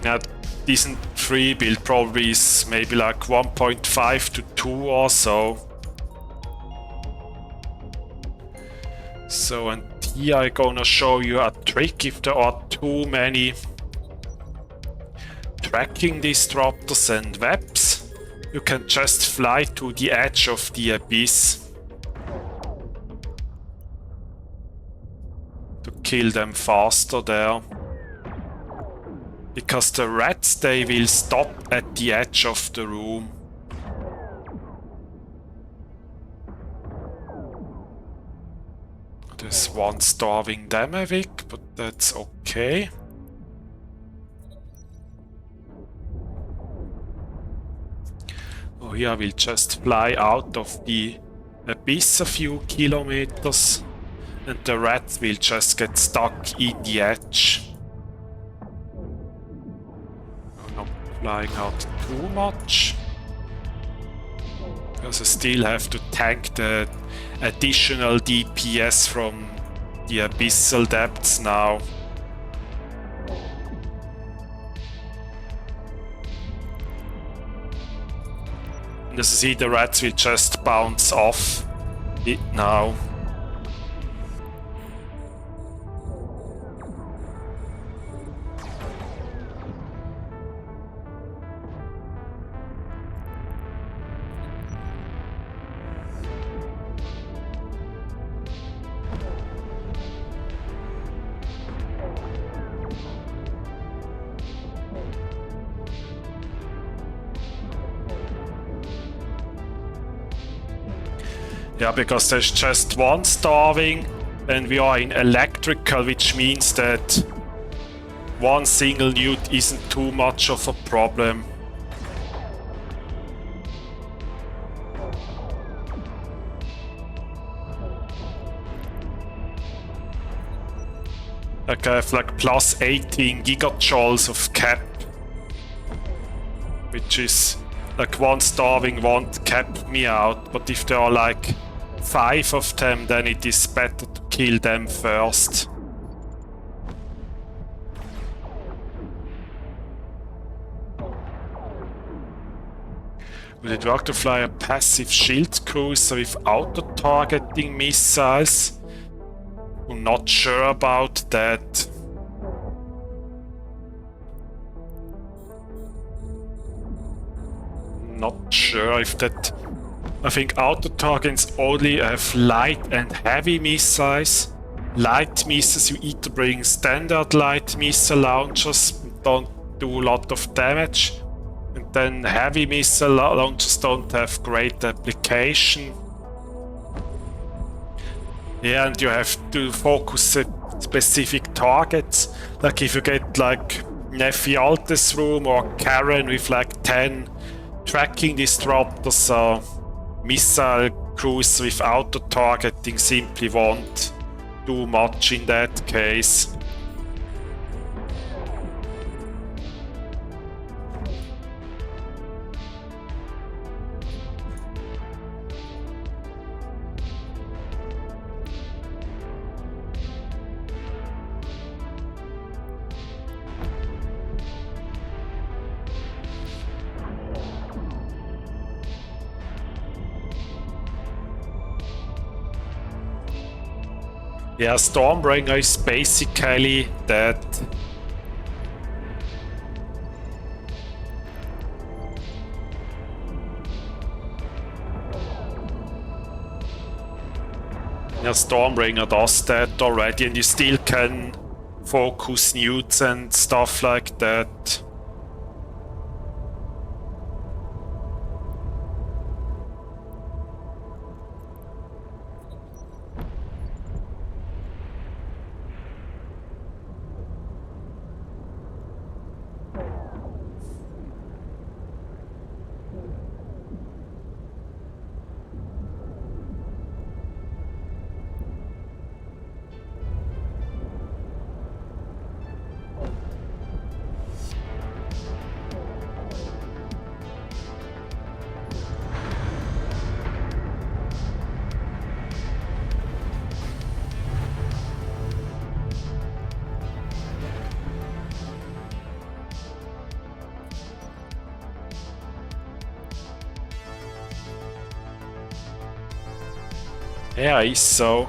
Now, decent free build probably is maybe like 1.5 to 2 or so. So, and here I'm gonna show you a trick if there are too many tracking disruptors and webs. You can just fly to the edge of the abyss to kill them faster there. Because the rats, they will stop at the edge of the room. There's one starving Damavik, but that's okay. Oh, here I will just fly out of the abyss a few kilometers, and the rats will just get stuck in the edge. I'm not flying out too much, because I still have to tank the additional DPS from the abyssal depths now. And as you see, the rats will just bounce off it now. Yeah, because there's just one starving and we are in electrical, which means that one single newt isn't too much of a problem. Like I have like plus 18 gigajoules of cap, which is like one starving won't cap me out, but if there are like 5 of them, then it is better to kill them first. Would it work to fly a passive shield cruiser with auto-targeting missiles? I'm not sure about that. Not sure if that... I think auto targets only have light and heavy missiles. Light missiles, you either bring standard light missile launchers, don't do a lot of damage. And then heavy missile launchers don't have great application. Yeah, and you have to focus at specific targets. Like if you get like Nephi-Altes room or Karen with like 10 tracking disruptors, missile cruiser with auto targeting simply won't do much in that case. Yeah, Stormbringer is basically that. Yeah, Stormbringer does that already, and you still can focus newts and stuff like that. Yeah, so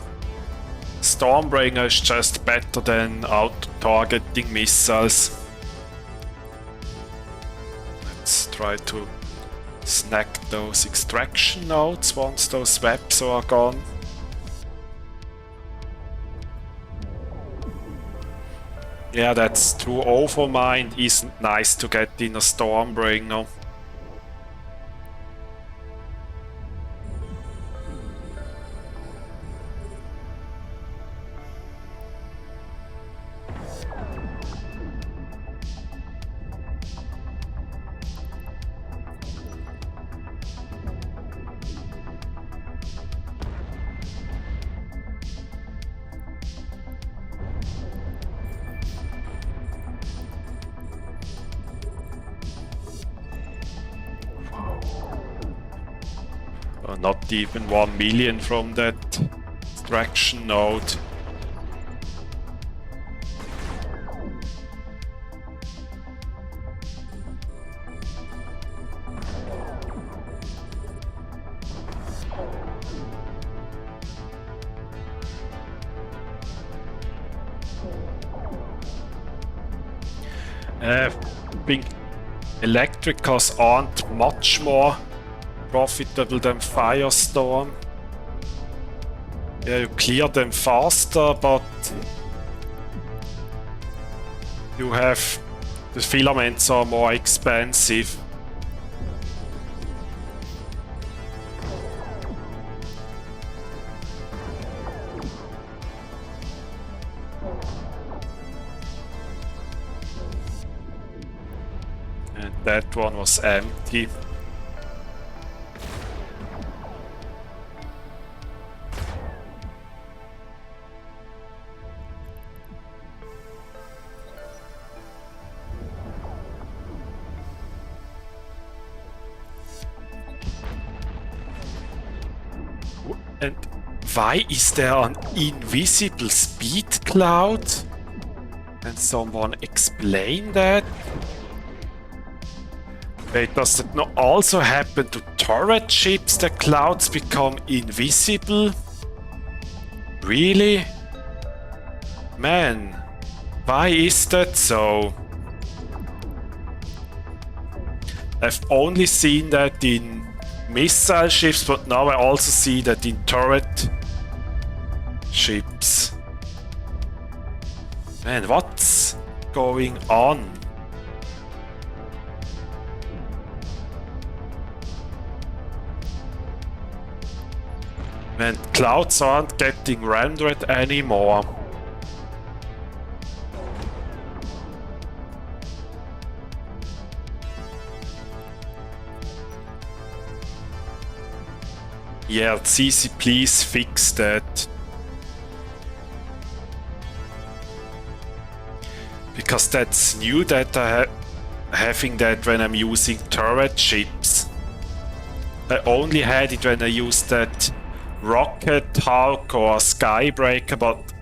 Stormbringer is just better than auto-targeting missiles. Let's try to snag those extraction nodes once those webs are gone. Yeah, that's true. Overmind isn't nice to get in a Stormbringer. Not even 1 million from that extraction node. I think electricals aren't much more profitable than Firestorm. Yeah, you clear them faster, but you have the filaments are more expensive. And that one was empty. And why is there an invisible speed cloud? Can someone explain that? Wait, does that not also happen to turret ships that clouds become invisible? Really? Man, why is that so? I've only seen that in missile ships, but now I also see that in turret ships. Man, what's going on? Man, clouds aren't getting rendered anymore. Yeah, CC, please fix that. Because that's new that having that when I'm using turret ships. I only had it when I used that Rocket, Hulk or Skybreaker, but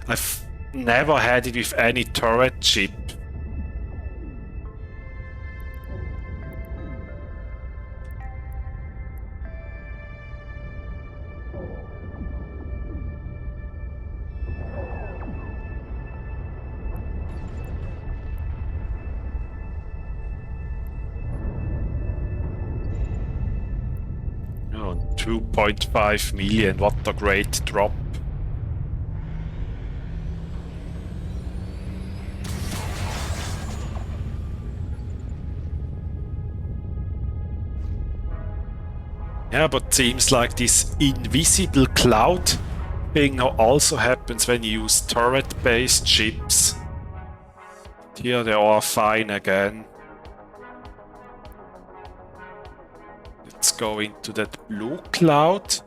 I've never had it with any turret ship. Oh, 2.5 million, what a great drop. Yeah, but seems like this invisible cloud thing now also happens when you use turret-based ships. Here they are fine again. Let's go into that blue cloud.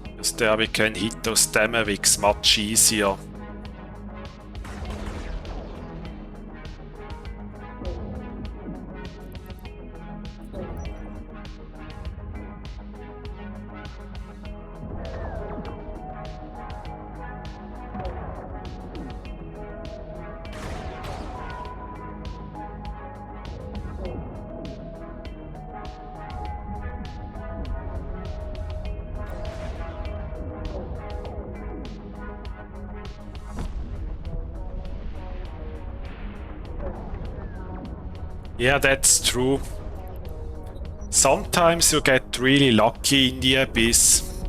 Because there we can hit those damavics much easier. Yeah, that's true. Sometimes you get really lucky in the Abyss.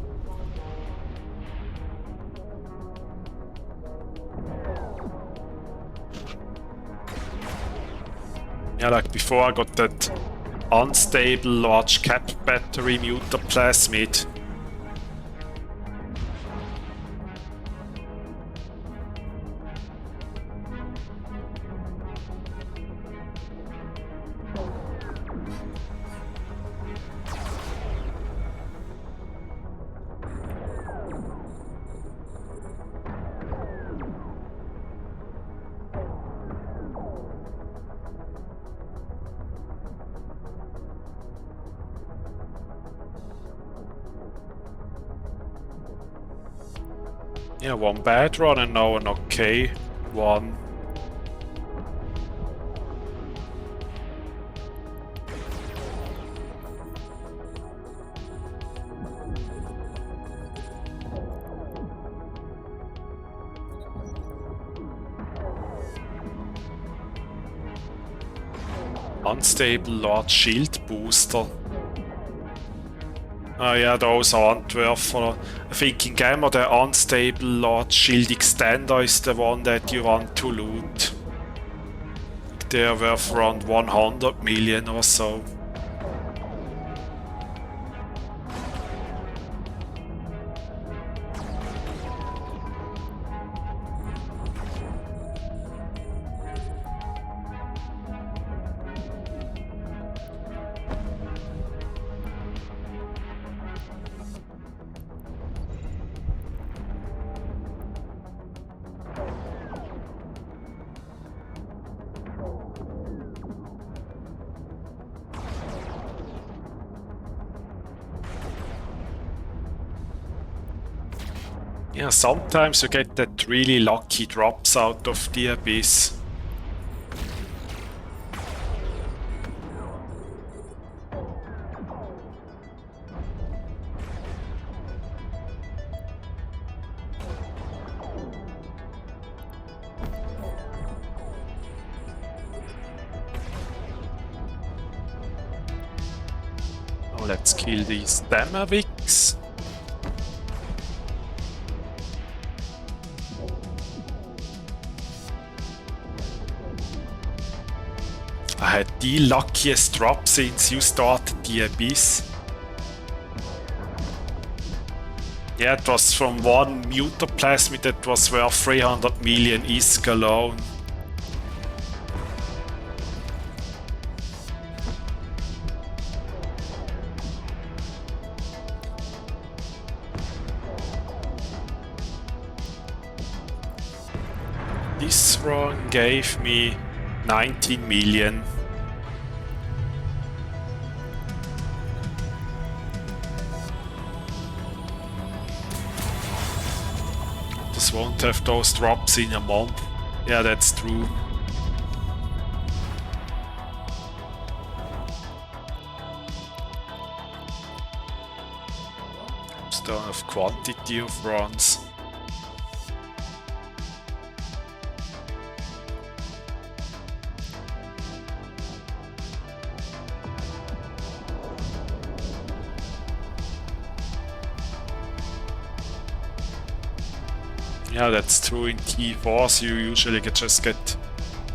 Yeah, like before I got that unstable large cap battery muter plasmid. Yeah, one bad run and now an okay one. Unstable large shield booster. Oh yeah, those aren't worth. I think in Ingame the unstable large shield extender is the one that you want to loot. They're worth around 100 million or so. Yeah, sometimes you get that really lucky drops out of the Abyss. let's kill these Damaviks. I had the luckiest drop since you started the Abyss. Yeah, it was from one mutaplasmid that was worth 300 million ISK alone. This run gave me 19 million. Just won't have those drops in a month. Yeah, that's true. Just don't have quantity of runs. Yeah, that's true. In T4s you usually just get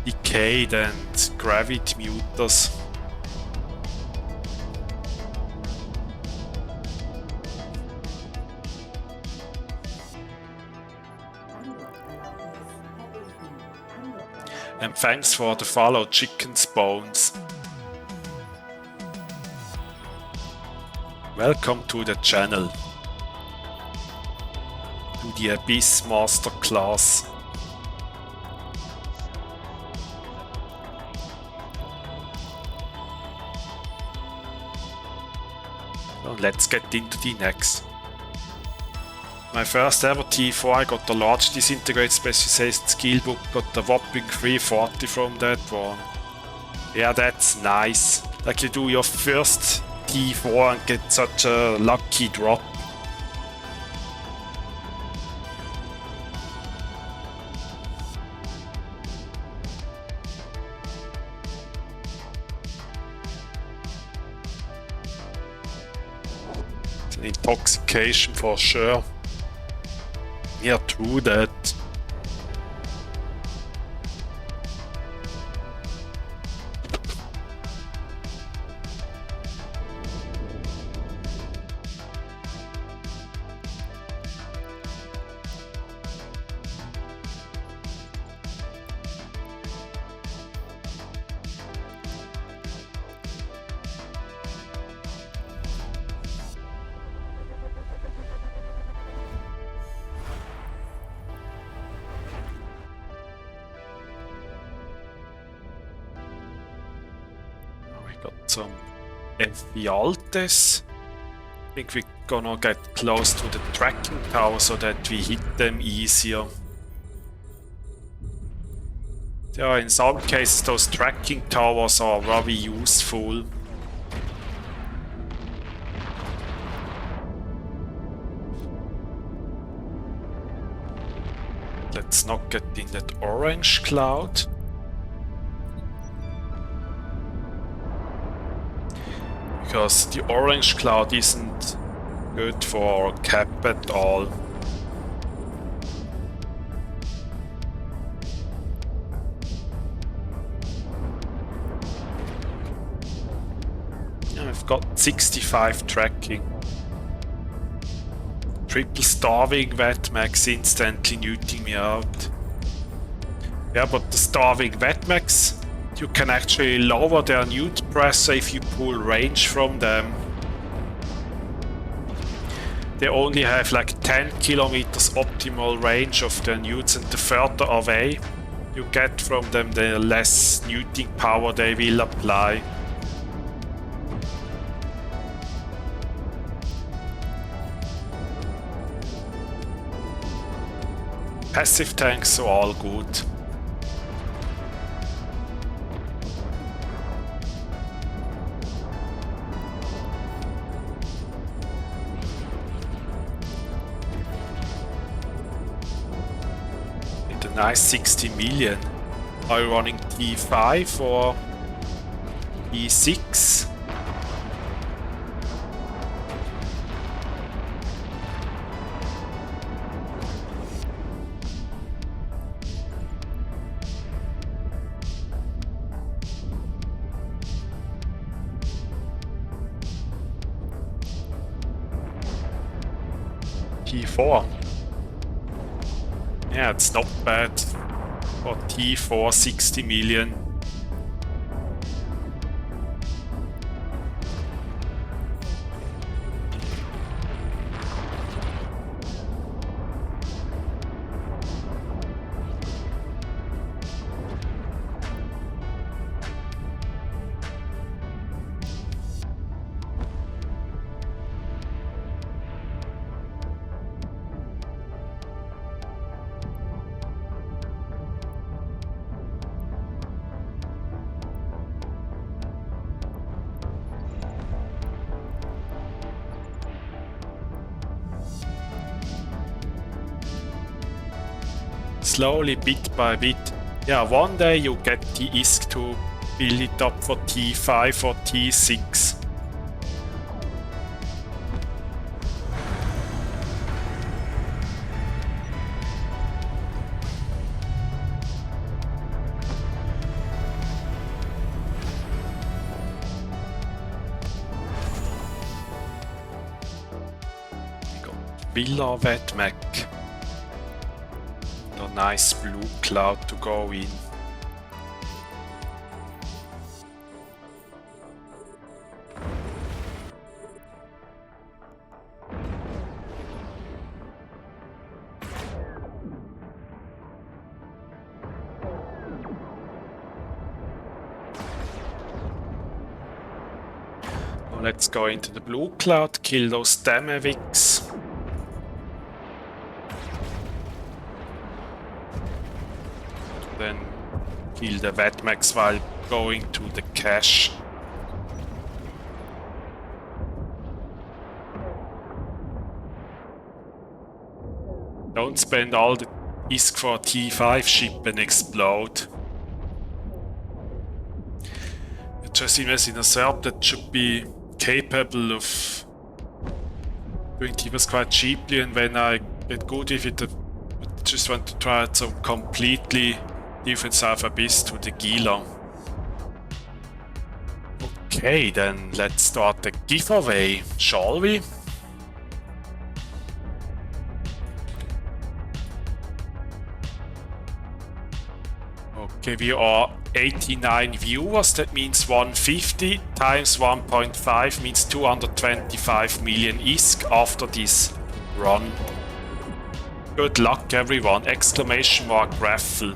decayed and gravity muters. And thanks for the follow, Chicken's Bones. Welcome to the channel. The Abyss Masterclass. So let's get into the next. My first ever T4, I got the large disintegrate specialized skill book, got the whopping 340 from that one. Yeah, that's nice. Like you do your first T4 and get such a lucky drop. Intoxication for sure. Yeah, true that. Some Altes. I think we're gonna get close to the tracking tower so that we hit them easier. Yeah, in some cases those tracking towers are very useful. Let's not get in that orange cloud. Because the orange cloud isn't good for cap at all. I've got 65 tracking. Triple starving Wetmax instantly neuting me out. Yeah, but the starving Wetmax, you can actually lower their newt pressure if you pull range from them. They only have like 10 kilometers optimal range of their newts, and the further away you get from them, the less neuting power they will apply. Passive tanks are all good. Nice 60 million. Are you running T5 or E6? T4. Yeah, it's not bad for T4, 60 million. Slowly, bit by bit. Yeah, one day you get the ISK to build it up for T5 or T6. We got Villa Vetmac. A nice blue cloud to go in. Well, let's go into the blue cloud, kill those Dameviks. Then kill the Vetmax while going to the cache. Don't spend all the ISK for T5 ship and explode. Just invest in a setup that should be capable of doing T-Bus quite cheaply, and when I get good with it, I just want to try some completely different South Abyss to the Gila. Okay, then let's start the giveaway, shall we? Okay, we are 89 viewers, that means 150 times 1.5 means 225 million ISK after this run. Good luck everyone, exclamation mark raffle.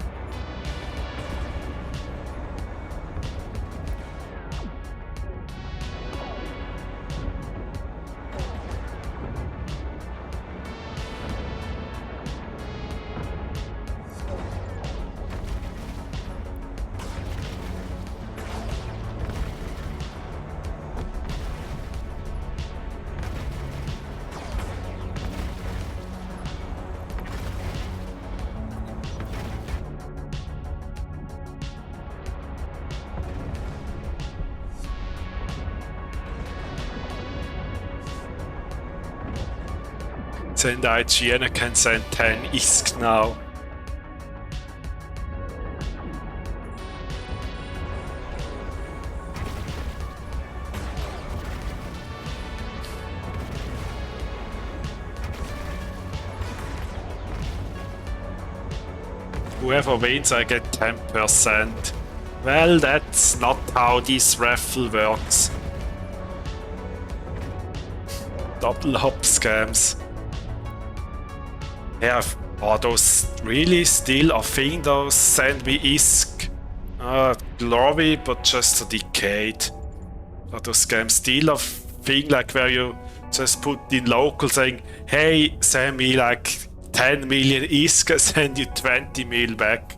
Send IGN, I can send 10 ISK now. Whoever wins, I get 10%. Well, that's not how this raffle works. Double hop scams. Yeah, are those really still a thing, those send me ISK? Glory, but just a decade. Are those scams still a thing, like where you just put in local saying, hey, send me like 10 million ISK, I send you 20 mil back?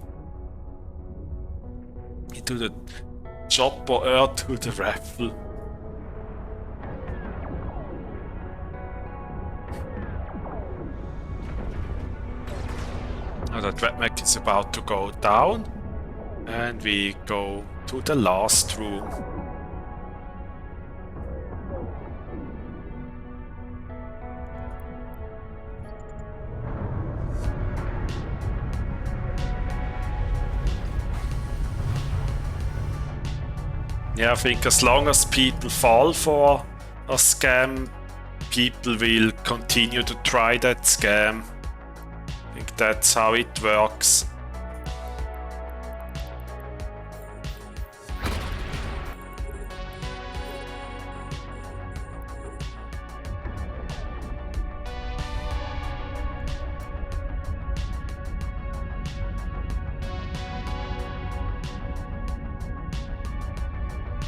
Into the chopper or to the raffle. Now the Dreadmech is about to go down, and we go to the last room. Yeah, I think as long as people fall for a scam, people will continue to try that scam. I think that's how it works.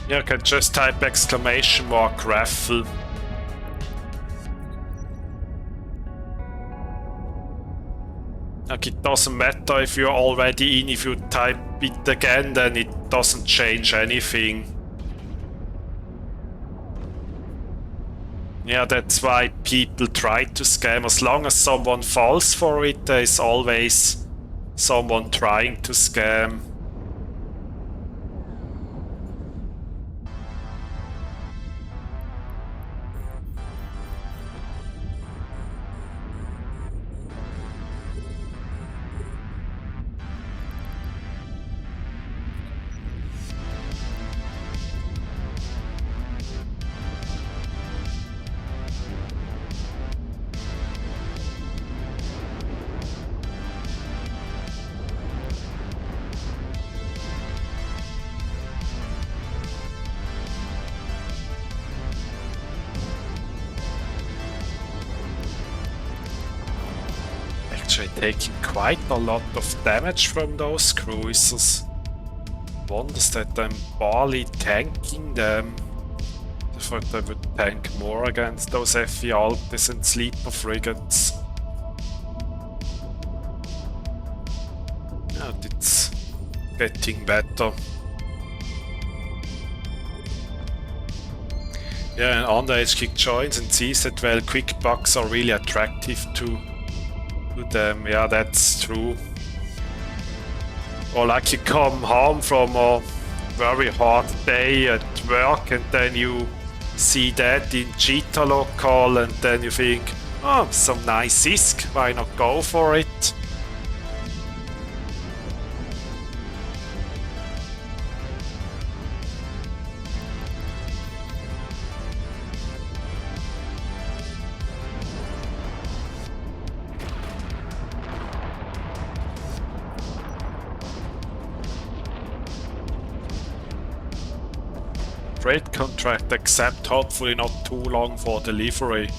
You can just type exclamation mark raffle. Like, it doesn't matter if you're already in, if you type it again, then it doesn't change anything. Yeah, that's why people try to scam. As long as someone falls for it, there is always someone trying to scam. Actually taking quite a lot of damage from those cruisers. Wonders that I'm barely tanking them. I thought I would tank more against those FE Altis and sleeper frigates. Yeah, it's getting better. Yeah, and Underage Kick joins and sees that, well, quick bucks are really attractive to them. Yeah, that's true. Or like you come home from a very hard day at work and then you see that in Cheetah Local and then you think, oh, some nice ISK, why not go for it? Freight contract, except hopefully not too long for delivery.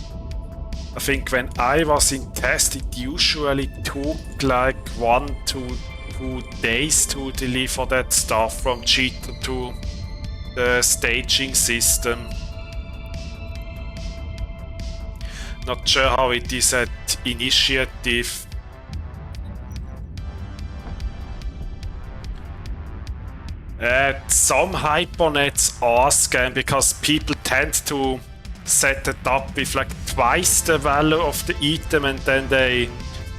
I think when I was in test it usually took like 1 to 2 days to deliver that stuff from Cheetah to the staging system. Not sure how it is at Initiative. Some hypernets are scam because people tend to set it up with like twice the value of the item and then they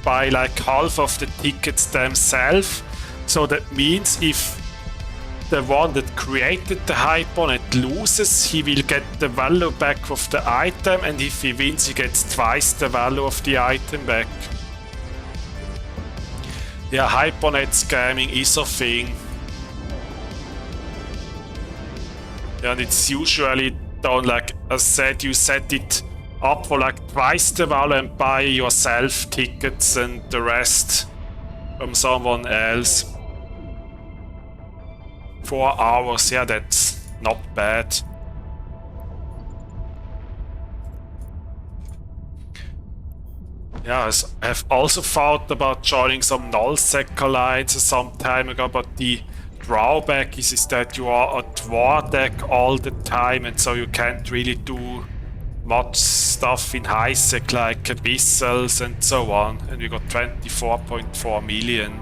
buy like half of the tickets themselves. So that means if the one that created the hypernet loses, he will get the value back of the item, and if he wins, he gets twice the value of the item back. Yeah, hypernet scamming is a thing. And it's usually done like, as said, you set it up for like twice the value and buy yourself tickets and the rest from someone else. 4 hours, yeah, that's not bad. Yeah, I have also thought about joining some nullsec alliance some time ago, but the drawback is that you are at war deck all the time, and so you can't really do much stuff in high sec like Abyssals and so on, and we got 24.4 million.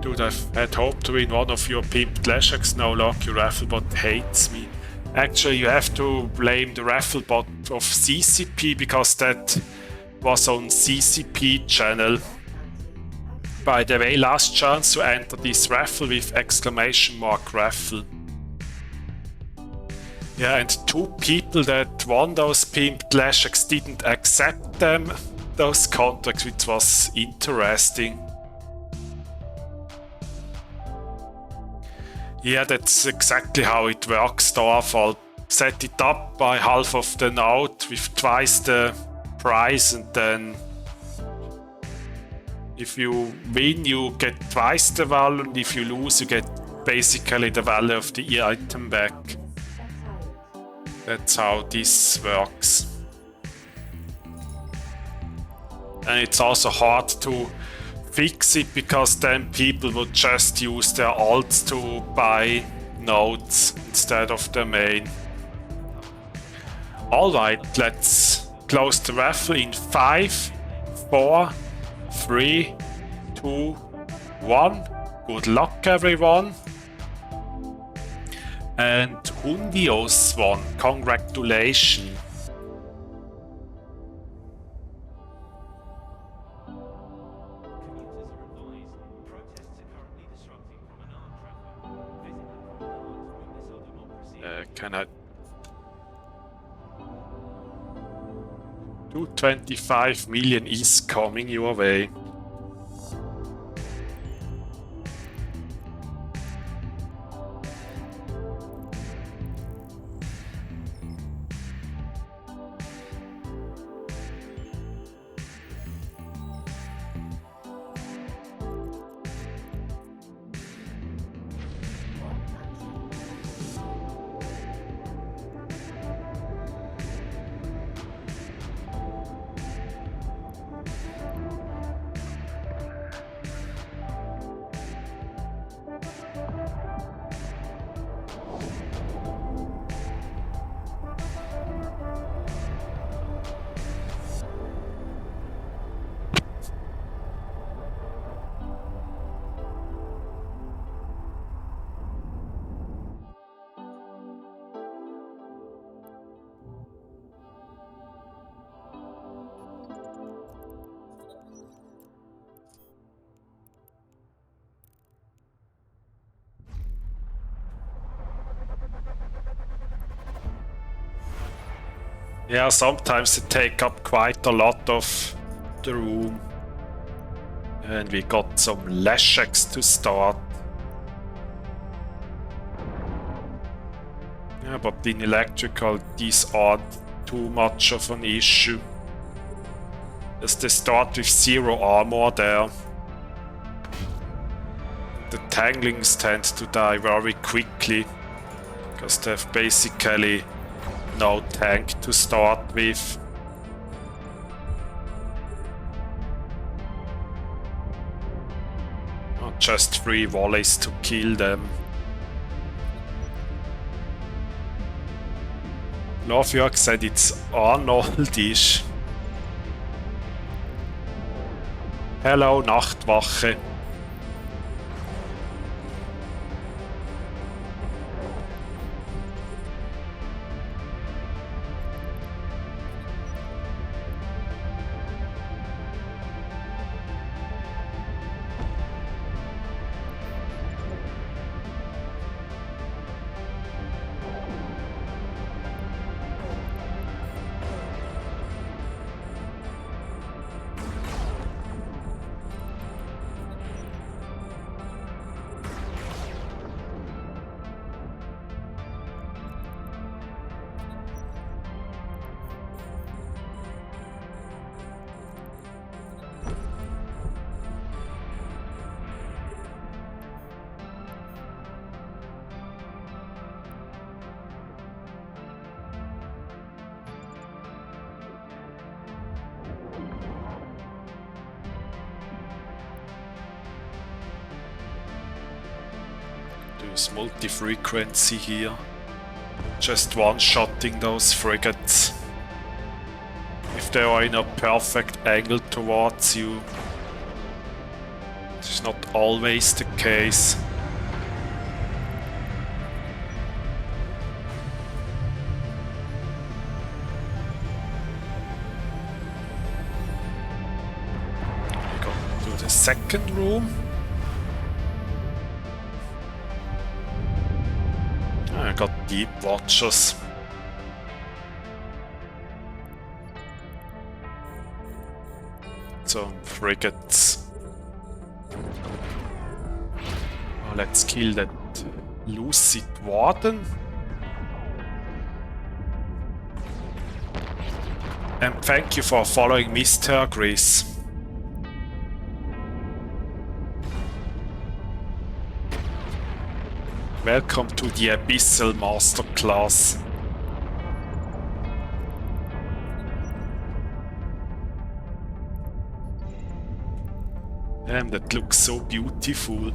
Dude, I had hoped to win one of your pimped Leshaks, no luck, your raffle bot hates me. Actually, you have to blame the raffle bot of CCP, because that was on CCP channel. By the way, last chance to enter this raffle with exclamation mark raffle. Yeah, and 2 people that won those pimped Leshaks didn't accept them, those contracts, which was interesting. Yeah, that's exactly how it works, Dorf. I'll set it up by half of the node with twice the price, and then if you win, you get twice the value, and if you lose, you get basically the value of the item back. That's how this works. And it's also hard to fix it, because then people would just use their alts to buy nodes instead of the main. Alright, let's close the raffle in 5, 4, 3, 2, 1. Good luck, everyone. And Hundios won. Congratulations. Can I... 225 million is coming your way. Yeah, sometimes they take up quite a lot of the room. And we got some Lesheks to start. Yeah, but in electrical these aren't too much of an issue, as they start with 0 armor there. The tanglings tend to die very quickly, because they have basically no tank to start with. Just 3 volleys to kill them. Lovjörg said it's Arnoldisch. Hello, Nachtwache. There's multi-frequency here. Just one-shotting those frigates. If they are in a perfect angle towards you. It's not always the case. We go to the second room. I got deep watchers. Some frigates. Oh, let's kill that Lucid Warden. And thank you for following Mr. Gris. Welcome to the Abyssal Masterclass. Damn, that looks so beautiful.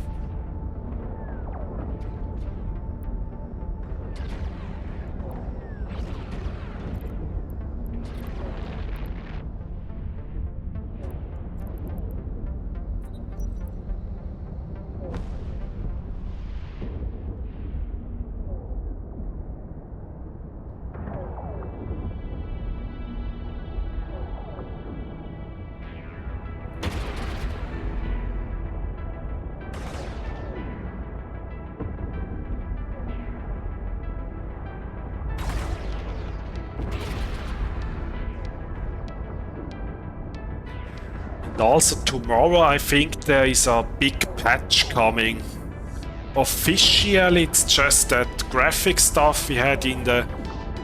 And also tomorrow I think there is a big patch coming. Officially it's just that graphic stuff we had in the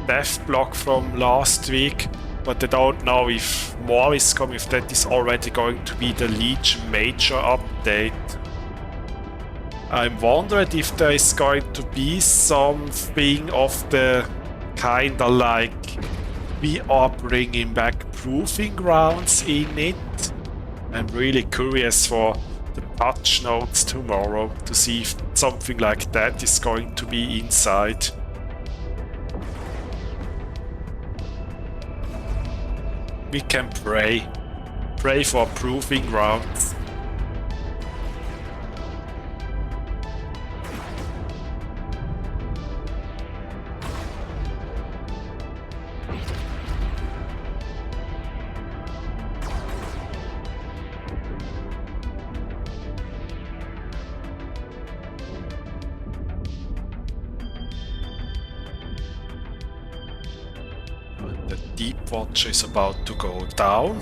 dev block from last week, but I don't know if more is coming, if that is already going to be the Legion major update. I'm wondering if there is going to be something of the kinda like we are bringing back Proving Grounds in it. I'm really curious for the patch notes tomorrow to see if something like that is going to be inside. We can pray for Proving Grounds. The Deep Watch is about to go down.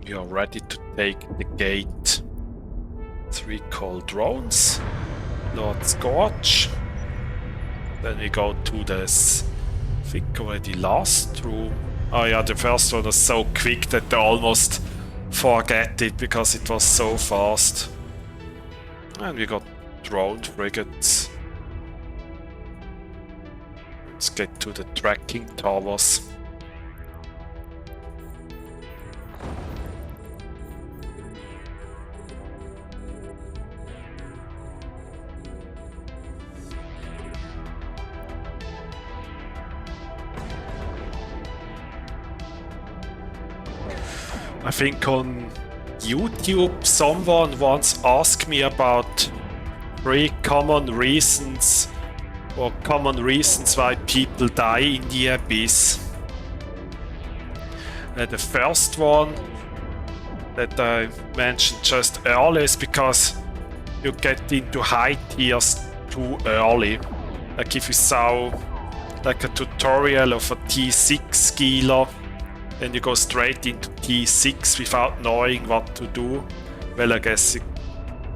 We are ready to take the gate. 3 cold drones. Lord Scorch. Then we go to this, I think already last room. Oh yeah, the first one was so quick that I almost forget it because it was so fast. And we got drone frigates. Let's get to the tracking towers. I think on YouTube someone once asked me about 3 common reasons or common reasons why people die in the Abyss. The first one that I mentioned just earlier is because you get into high tiers too early. Like if you saw like a tutorial of a T6 skiller, then you go straight into T6 without knowing what to do. Well, I guess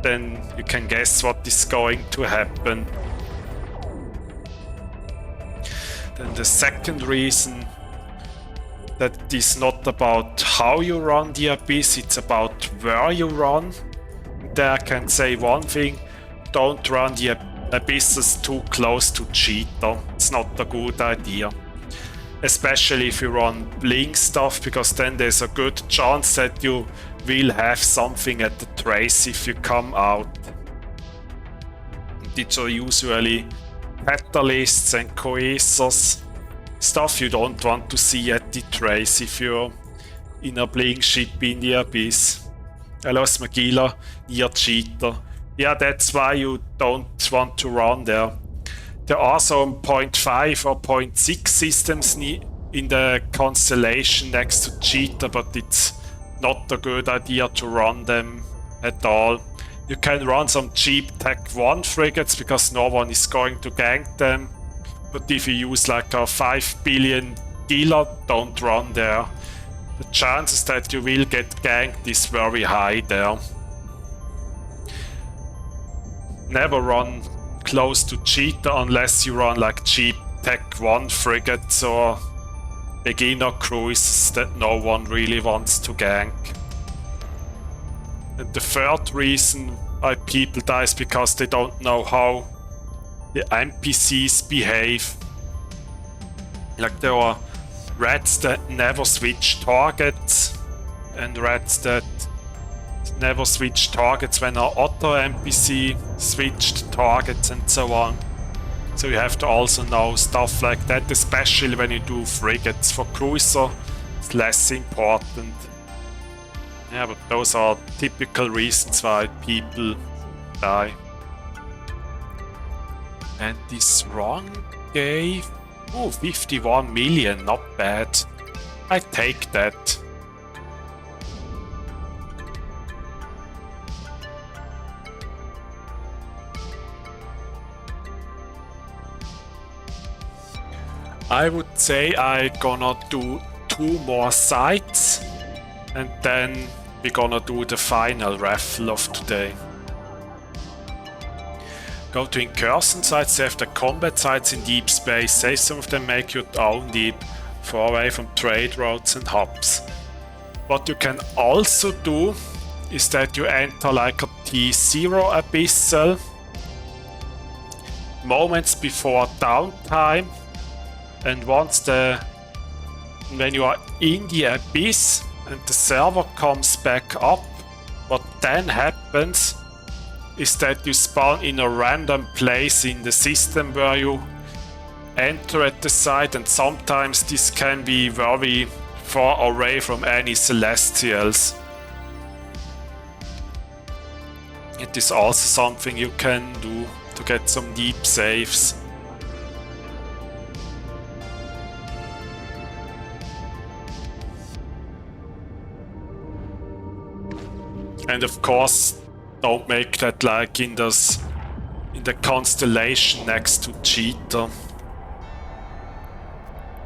then you can guess what is going to happen. Then the second reason, that is not about how you run the Abyss, it's about where you run. There I can say one thing: don't run the Abysses too close to cheater. It's not a good idea. Especially if you run blink stuff, because then there's a good chance that you will have something at the trace if you come out. These are usually catalysts and cohesors, stuff you don't want to see at the trace if you're in a blink ship in the Abyss. Los Magila near cheater. Yeah, that's why you don't want to run there. There are some 0.5 or 0.6 systems in the constellation next to cheater, but it's not a good idea to run them at all. You can run some cheap Tech 1 frigates because no one is going to gank them. But if you use like a 5 billion dealer, don't run there. The chances that you will get ganked is very high there. Never run close to cheetah unless you run like cheap Tech 1 frigates or beginner cruises that no one really wants to gank. And the third reason why people die is because they don't know how the NPCs behave. Like there are rats that never switch targets and rats that never switch targets when our other NPC switched targets and so on. So you have to also know stuff like that, especially when you do frigates. For cruiser, it's less important. Yeah, but those are typical reasons why people die. And this run gave 51 million, not bad. I take that. I would say I gonna do 2 more sites and then we're gonna do the final raffle of today. Go to incursion sites, they have the combat sites in deep space. Say some of them make you down deep, far away from trade routes and hubs. What you can also do is that you enter like a T0 Abyssal moments before downtime, and when you are in the abyss and the server comes back up, what then happens is that you spawn in a random place in the system where you enter at the site, and sometimes this can be very far away from any celestials. It is also something you can do to get some deep saves. And of course, don't make that like in the constellation next to cheetah.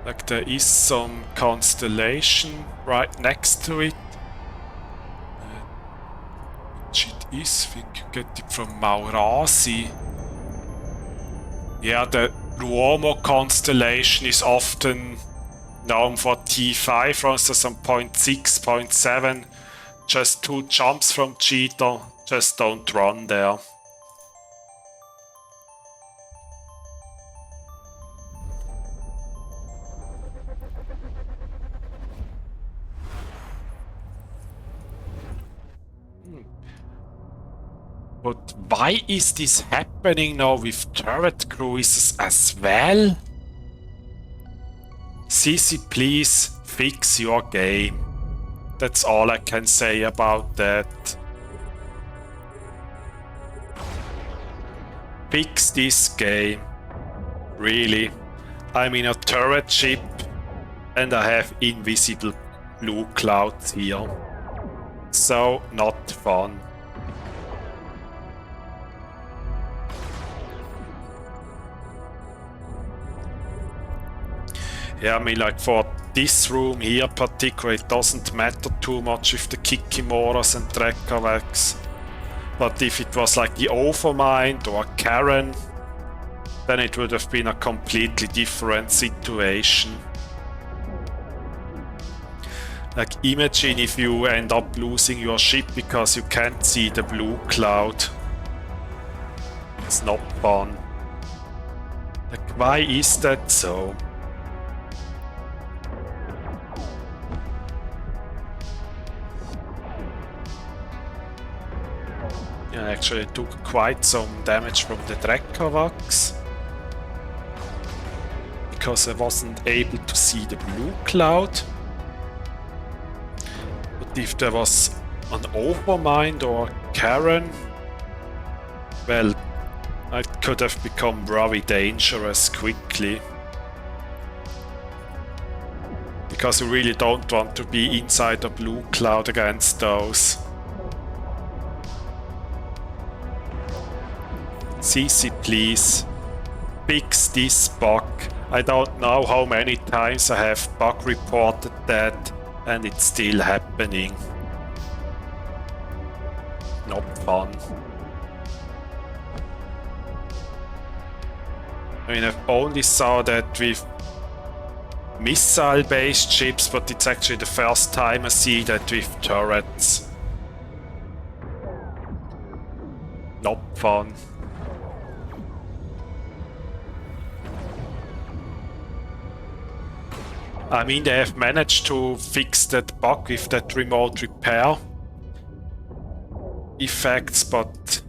Like there is some constellation right next to it. Which it is, I think you get it from Maurasi. Yeah, the Wormhole constellation is often known for T5, for instance, on 0.6, 0.7. Just 2 jumps from cheetah, just don't run there. But why is this happening now with turret cruisers as well? CC, please fix your game. That's all I can say about that. Fix this game. Really. I'm in a turret ship and I have invisible blue clouds here. So not fun. Yeah, I mean, like for this room here particularly, it doesn't matter too much with the Kikimoras and Drekavax. But if it was like the Overmind or Karen, then it would have been a completely different situation. Like imagine if you end up losing your ship because you can't see the blue cloud. It's not fun. Like why is that so? Yeah, actually I took quite some damage from the Drekavax because I wasn't able to see the blue cloud. But if there was an Overmind or Karen, well, it could have become very dangerous quickly. Because you really don't want to be inside a blue cloud against those. CC, please fix this bug. I don't know how many times I have bug reported that and it's still happening. Not fun. I mean, I've only saw that with missile-based ships, but it's actually the first time I see that with turrets. Not fun. I mean, they have managed to fix that bug with that remote repair effects, but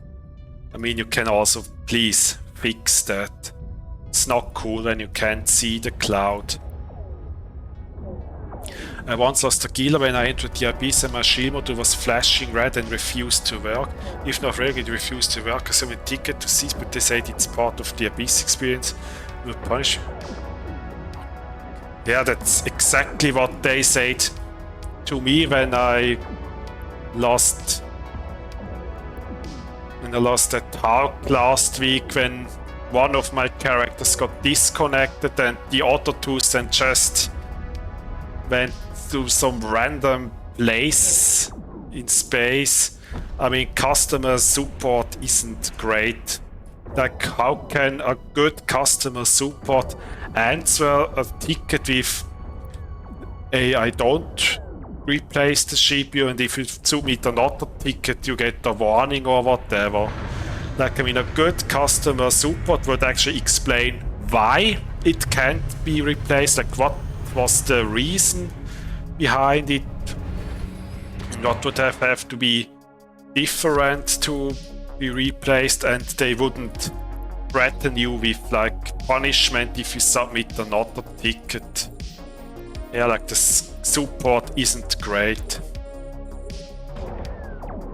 I mean, you can also please fix that. It's not cool when you can't see the cloud. I once lost a killer when I entered the Abyss and my shield module was flashing red and refused to work. If not really, it refused to work. I sent a ticket to cease, but they said it's part of the Abyss experience. Will punish. Yeah, that's exactly what they said to me when I lost that talk last week, when one of my characters got disconnected and the other two then just went to some random place in space. I mean, customer support isn't great. Like, how can a good customer support answer a ticket with I don't replace the CPU, and if you submit another ticket you get a warning or whatever. Like, I mean, a good customer support would actually explain why it can't be replaced, like what was the reason behind it, and what would have to be different to be replaced, and they wouldn't threaten you with like punishment if you submit another ticket. Yeah, like the support isn't great.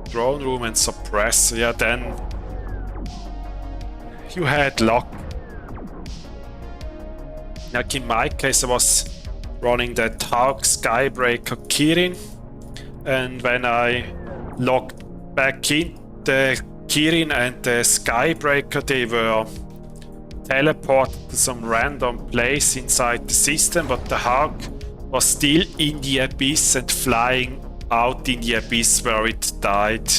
Drone room and suppressor, yeah, then you had luck. Like in my case, I was running that Hawk Skybreaker Kirin, and when I logged back in, the Kirin and the Skybreaker, they were teleported to some random place inside the system, but the Hawk was still in the Abyss and flying out in the Abyss where it died.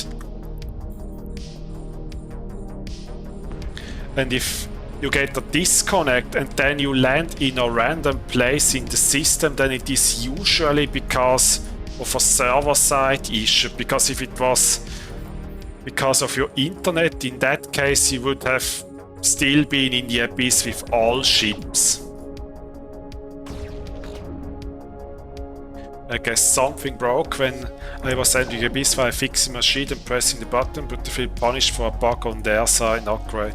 And if you get a disconnect and then you land in a random place in the system, then it is usually because of a server-side issue. Because if it was because of your internet, in that case you would have still been in the Abyss with all ships. I guess something broke when I was entering the Abyss by fixing my sheet and pressing the button, but they feel punished for a bug on their side. Not great.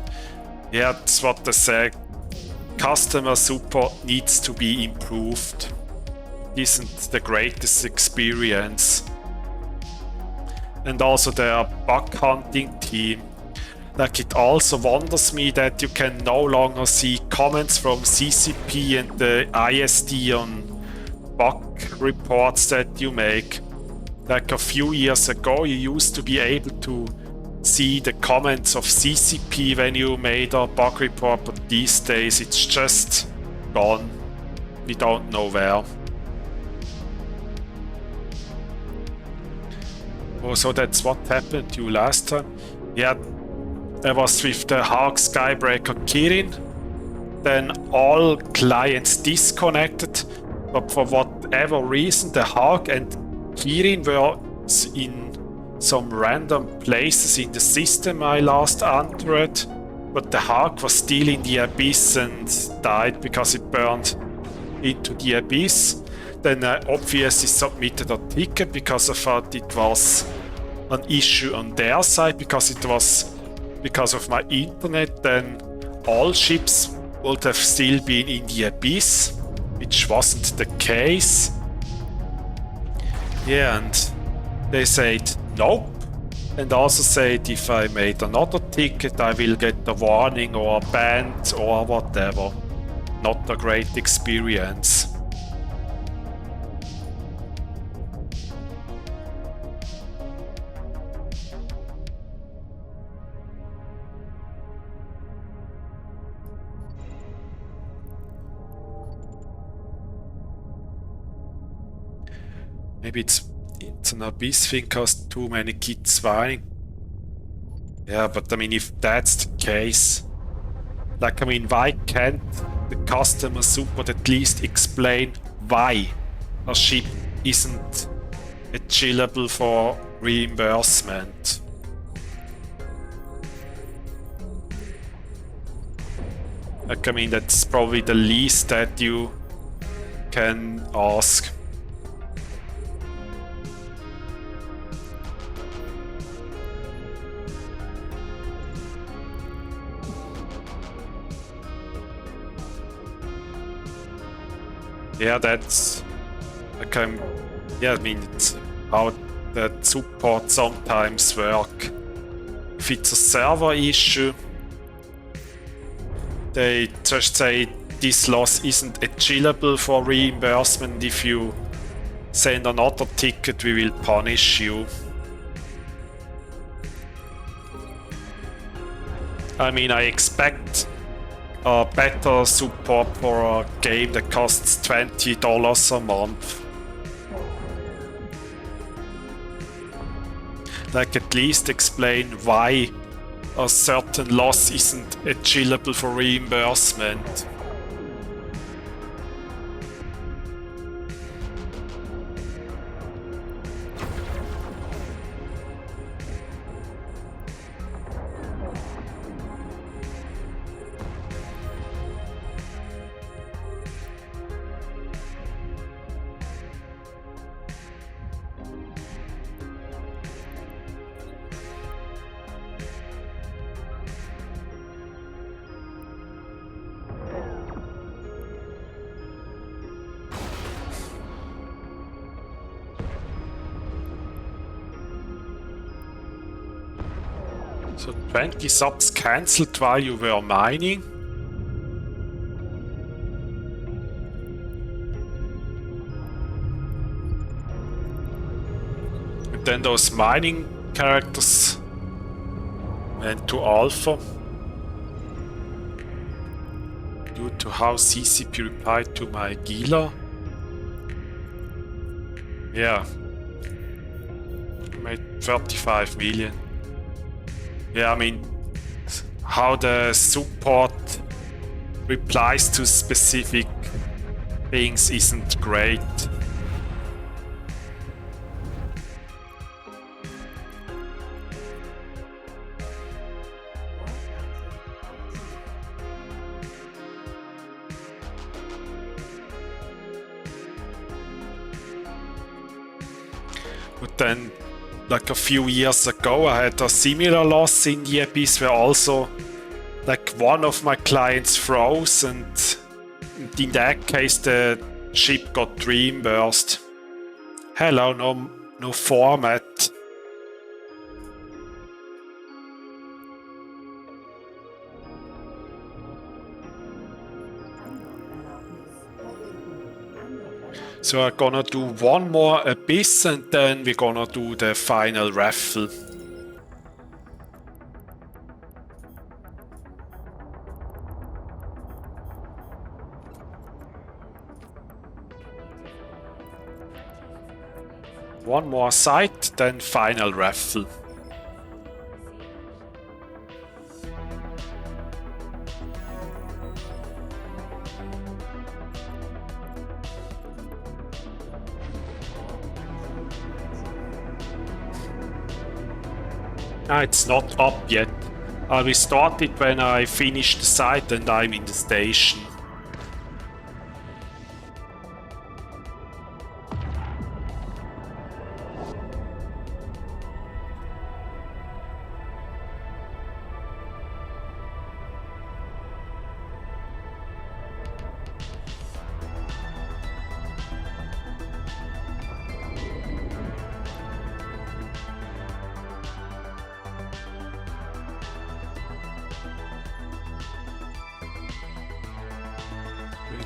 Yeah, that's what they say. Customer support needs to be improved. It isn't the greatest experience. And also their bug hunting team. Like, it also wonders me that you can no longer see comments from CCP and the ISD on bug reports that you make. Like a few years ago, you used to be able to see the comments of CCP when you made a bug report, but these days it's just gone. We don't know where. Oh, so that's what happened to you last time? Yeah, I was with the Hawk Skybreaker Kirin. Then all clients disconnected, but for whatever reason the Hawk and Kirin were in some random places in the system I last entered, but the Hawk was still in the Abyss and died because it burned into the Abyss. Then I obviously submitted a ticket because I thought it was an issue on their side, because it was because of my internet. Then all ships would have still been in the Abyss, which wasn't the case. Yeah, and they said nope, and also said if I made another ticket I will get a warning or a ban or whatever. Not a great experience. Maybe it's an Abyss thing because too many kids whining. Yeah, but I mean, if that's the case, like, I mean, why can't the customer support at least explain why a ship isn't eligible for reimbursement? Like, I mean, that's probably the least that you can ask. Yeah, that's like yeah, I mean, it's how the support sometimes work. If it's a server issue, they just say this loss isn't eligible for reimbursement. If you send another ticket, we will punish you. I mean, I expect a better support for a game that costs $20 a month. Like, at least explain why a certain loss isn't eligible for reimbursement. So 20 subs cancelled while you were mining. And then those mining characters went to alpha. Due to how CCP replied to my Gila. Yeah. Made 35 million. Yeah, I mean, how the support replies to specific things isn't great. But then, like a few years ago, I had a similar loss in the Abyss where also, like, one of my clients froze, and in that case the ship got reimbursed. Hello, no format. So I'm gonna do one more Abyss and then we're gonna do the final raffle. One more site, then final raffle. It's not up yet. I will start it when I finish the site and I'm in the station.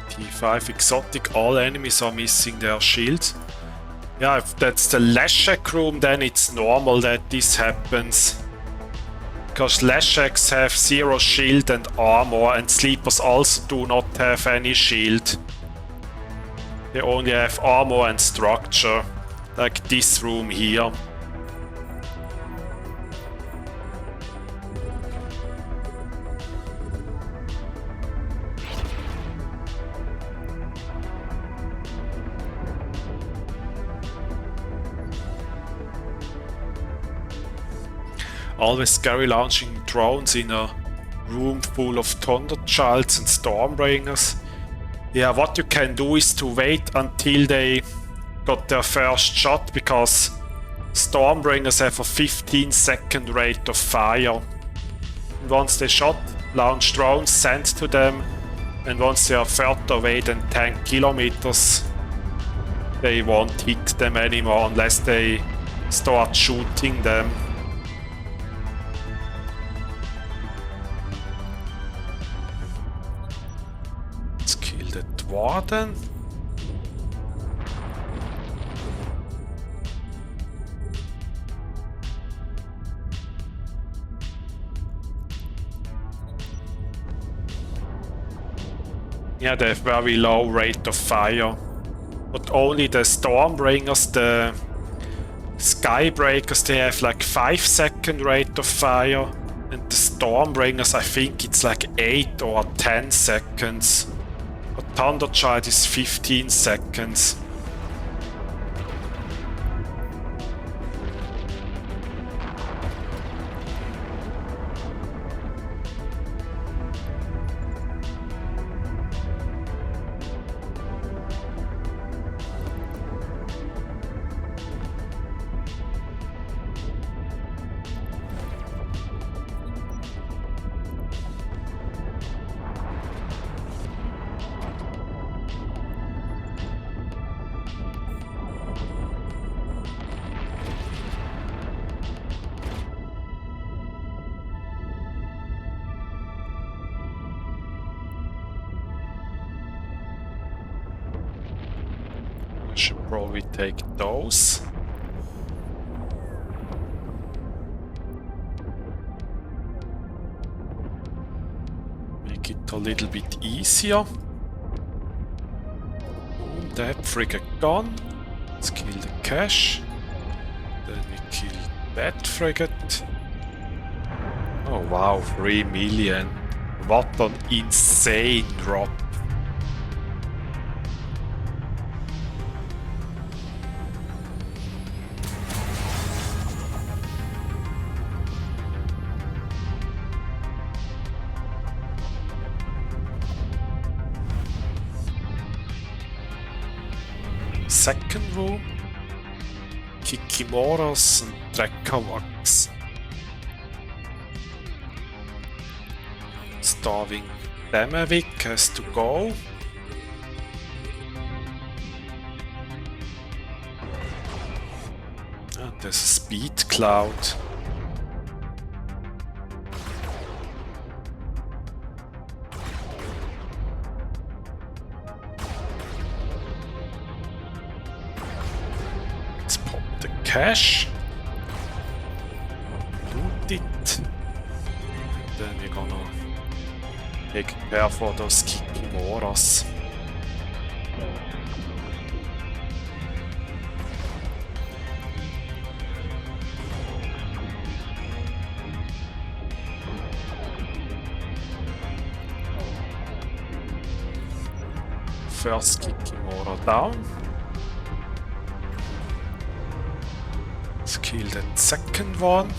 T5 exotic, all enemies are missing their shields. Yeah, if that's the Leshek room, then it's normal that this happens. Because Lesheks have 0 shield and armor, and sleepers also do not have any shield. They only have armor and structure. like this room here. Always scary launching drones in a room full of Thunderchilds and Stormbringers. Yeah, what you can do is to wait until they got their first shot, because Stormbringers have a 15-second rate of fire. And once they shot, launch drones sent to them, and once they are further away than 10 kilometers, they won't hit them anymore unless they start shooting them. Let's kill the Warden. Yeah, they have very low rate of fire. But only the Stormbringers, the Skybreakers, they have like 5-second rate of fire. And the Stormbringers, I think it's like 8 or 10 seconds. But Thunderchild is 15 seconds. I should probably take those. Make it a little bit easier. Boom, that frigate gone. Let's kill the cache. Then we kill that frigate. Oh wow, 3 million. What an insane drop. Second room, Kikimoras and Drekavax. Starving Demavik has to go. And there's a speed cloud. Cache. Loot it. Then we're gonna take care for those Kikimoras. First Kikimora down. Let's kill that second one.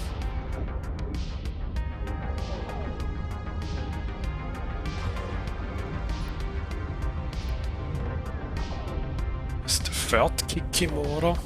It's the third Kikimora.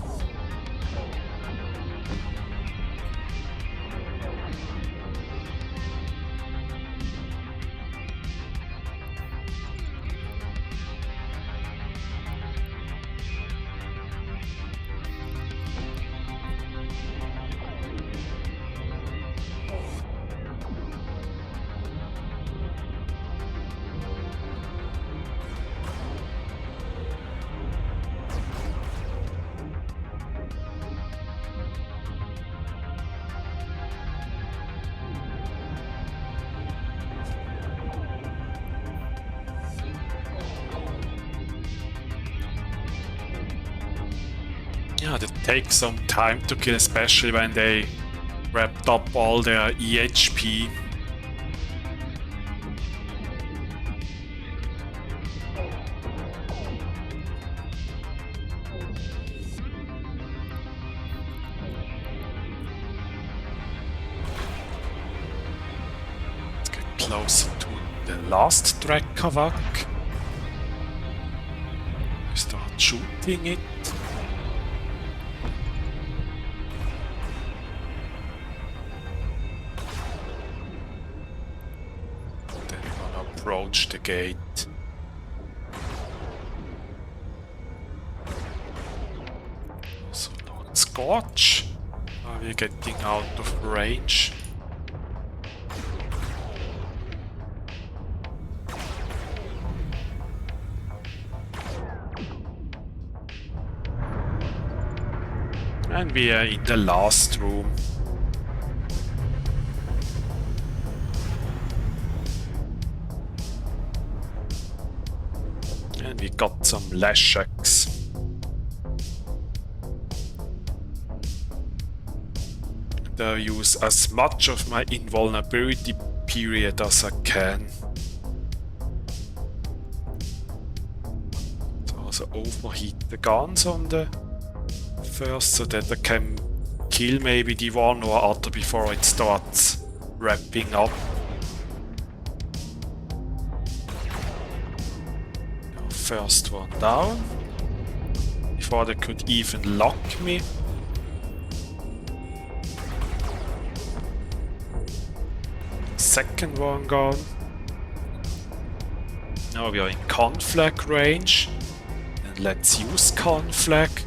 Yeah, that takes some time to kill, especially when they wrapped up all their EHP. Let's get closer to the last Drekavac. We start shooting it. Then we're gonna approach the gate. So Lord Scorch. We're getting out of range. And we are in the last room. And we got some Leshaks. And I use as much of my invulnerability period as I can. So also overheat the guns on the first, so that I can kill maybe the one or other before it starts wrapping up. First one down, before they could even lock me. Second one gone. Now we are in conflag range, and let's use conflag.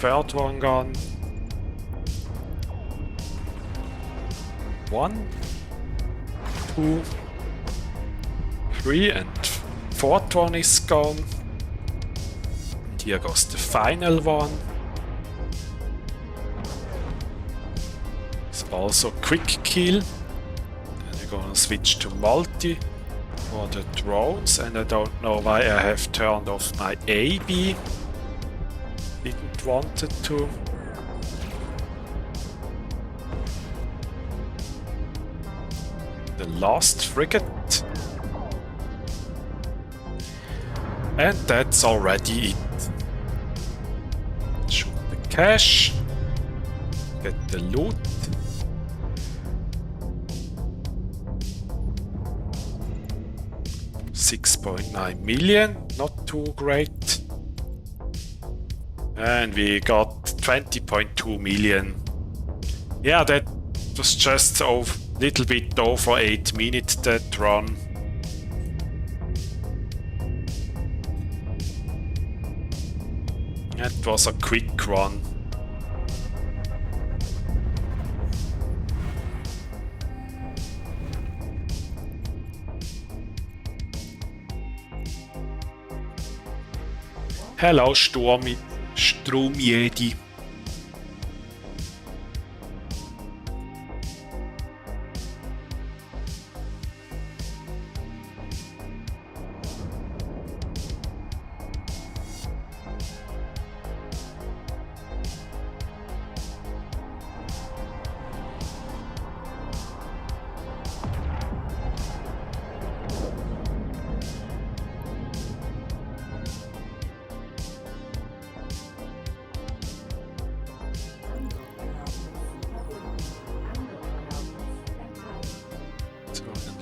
Third one gone. 1, 2, 3, and fourth one is gone. And here goes the final one. It's also quick kill. Then we're gonna switch to multi for the drones, and I don't know why I have turned off my AB. Didn't want it to. The last frigate. And that's already it. Shoot the cache. Get the loot. $6.9 million, not too great. And we got 20.2 million. Yeah, that was just a little bit over 8 minutes, that run. That was a quick run. Hello, Stromjedi.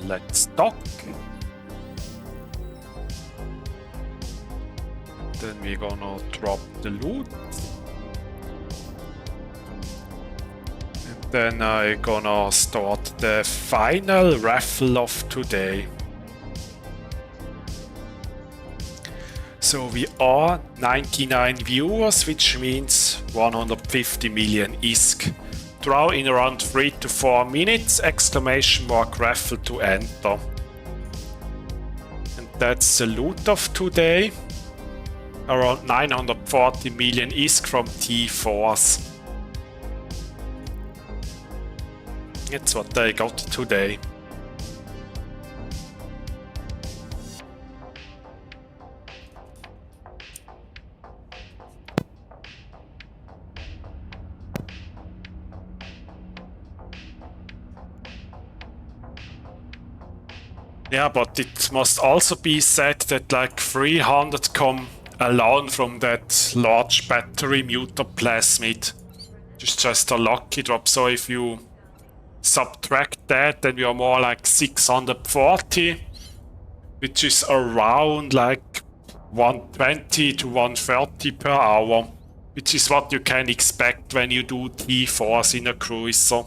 Let's dock. Then we're gonna drop the loot. And then I'm gonna start the final raffle of today. So we are 99 viewers, which means 150 million ISK. Draw in around 3 to 4 minutes, exclamation mark raffle to enter. And that's the loot of today. Around 940 million ISK from T4s. That's what I got today. Yeah, but it must also be said that like 300 come alone from that large battery muter plasmid. It's just a lucky drop, so if you subtract that, then we are more like 640, which is around like 120 to 130 per hour, which is what you can expect when you do T4s in a cruiser.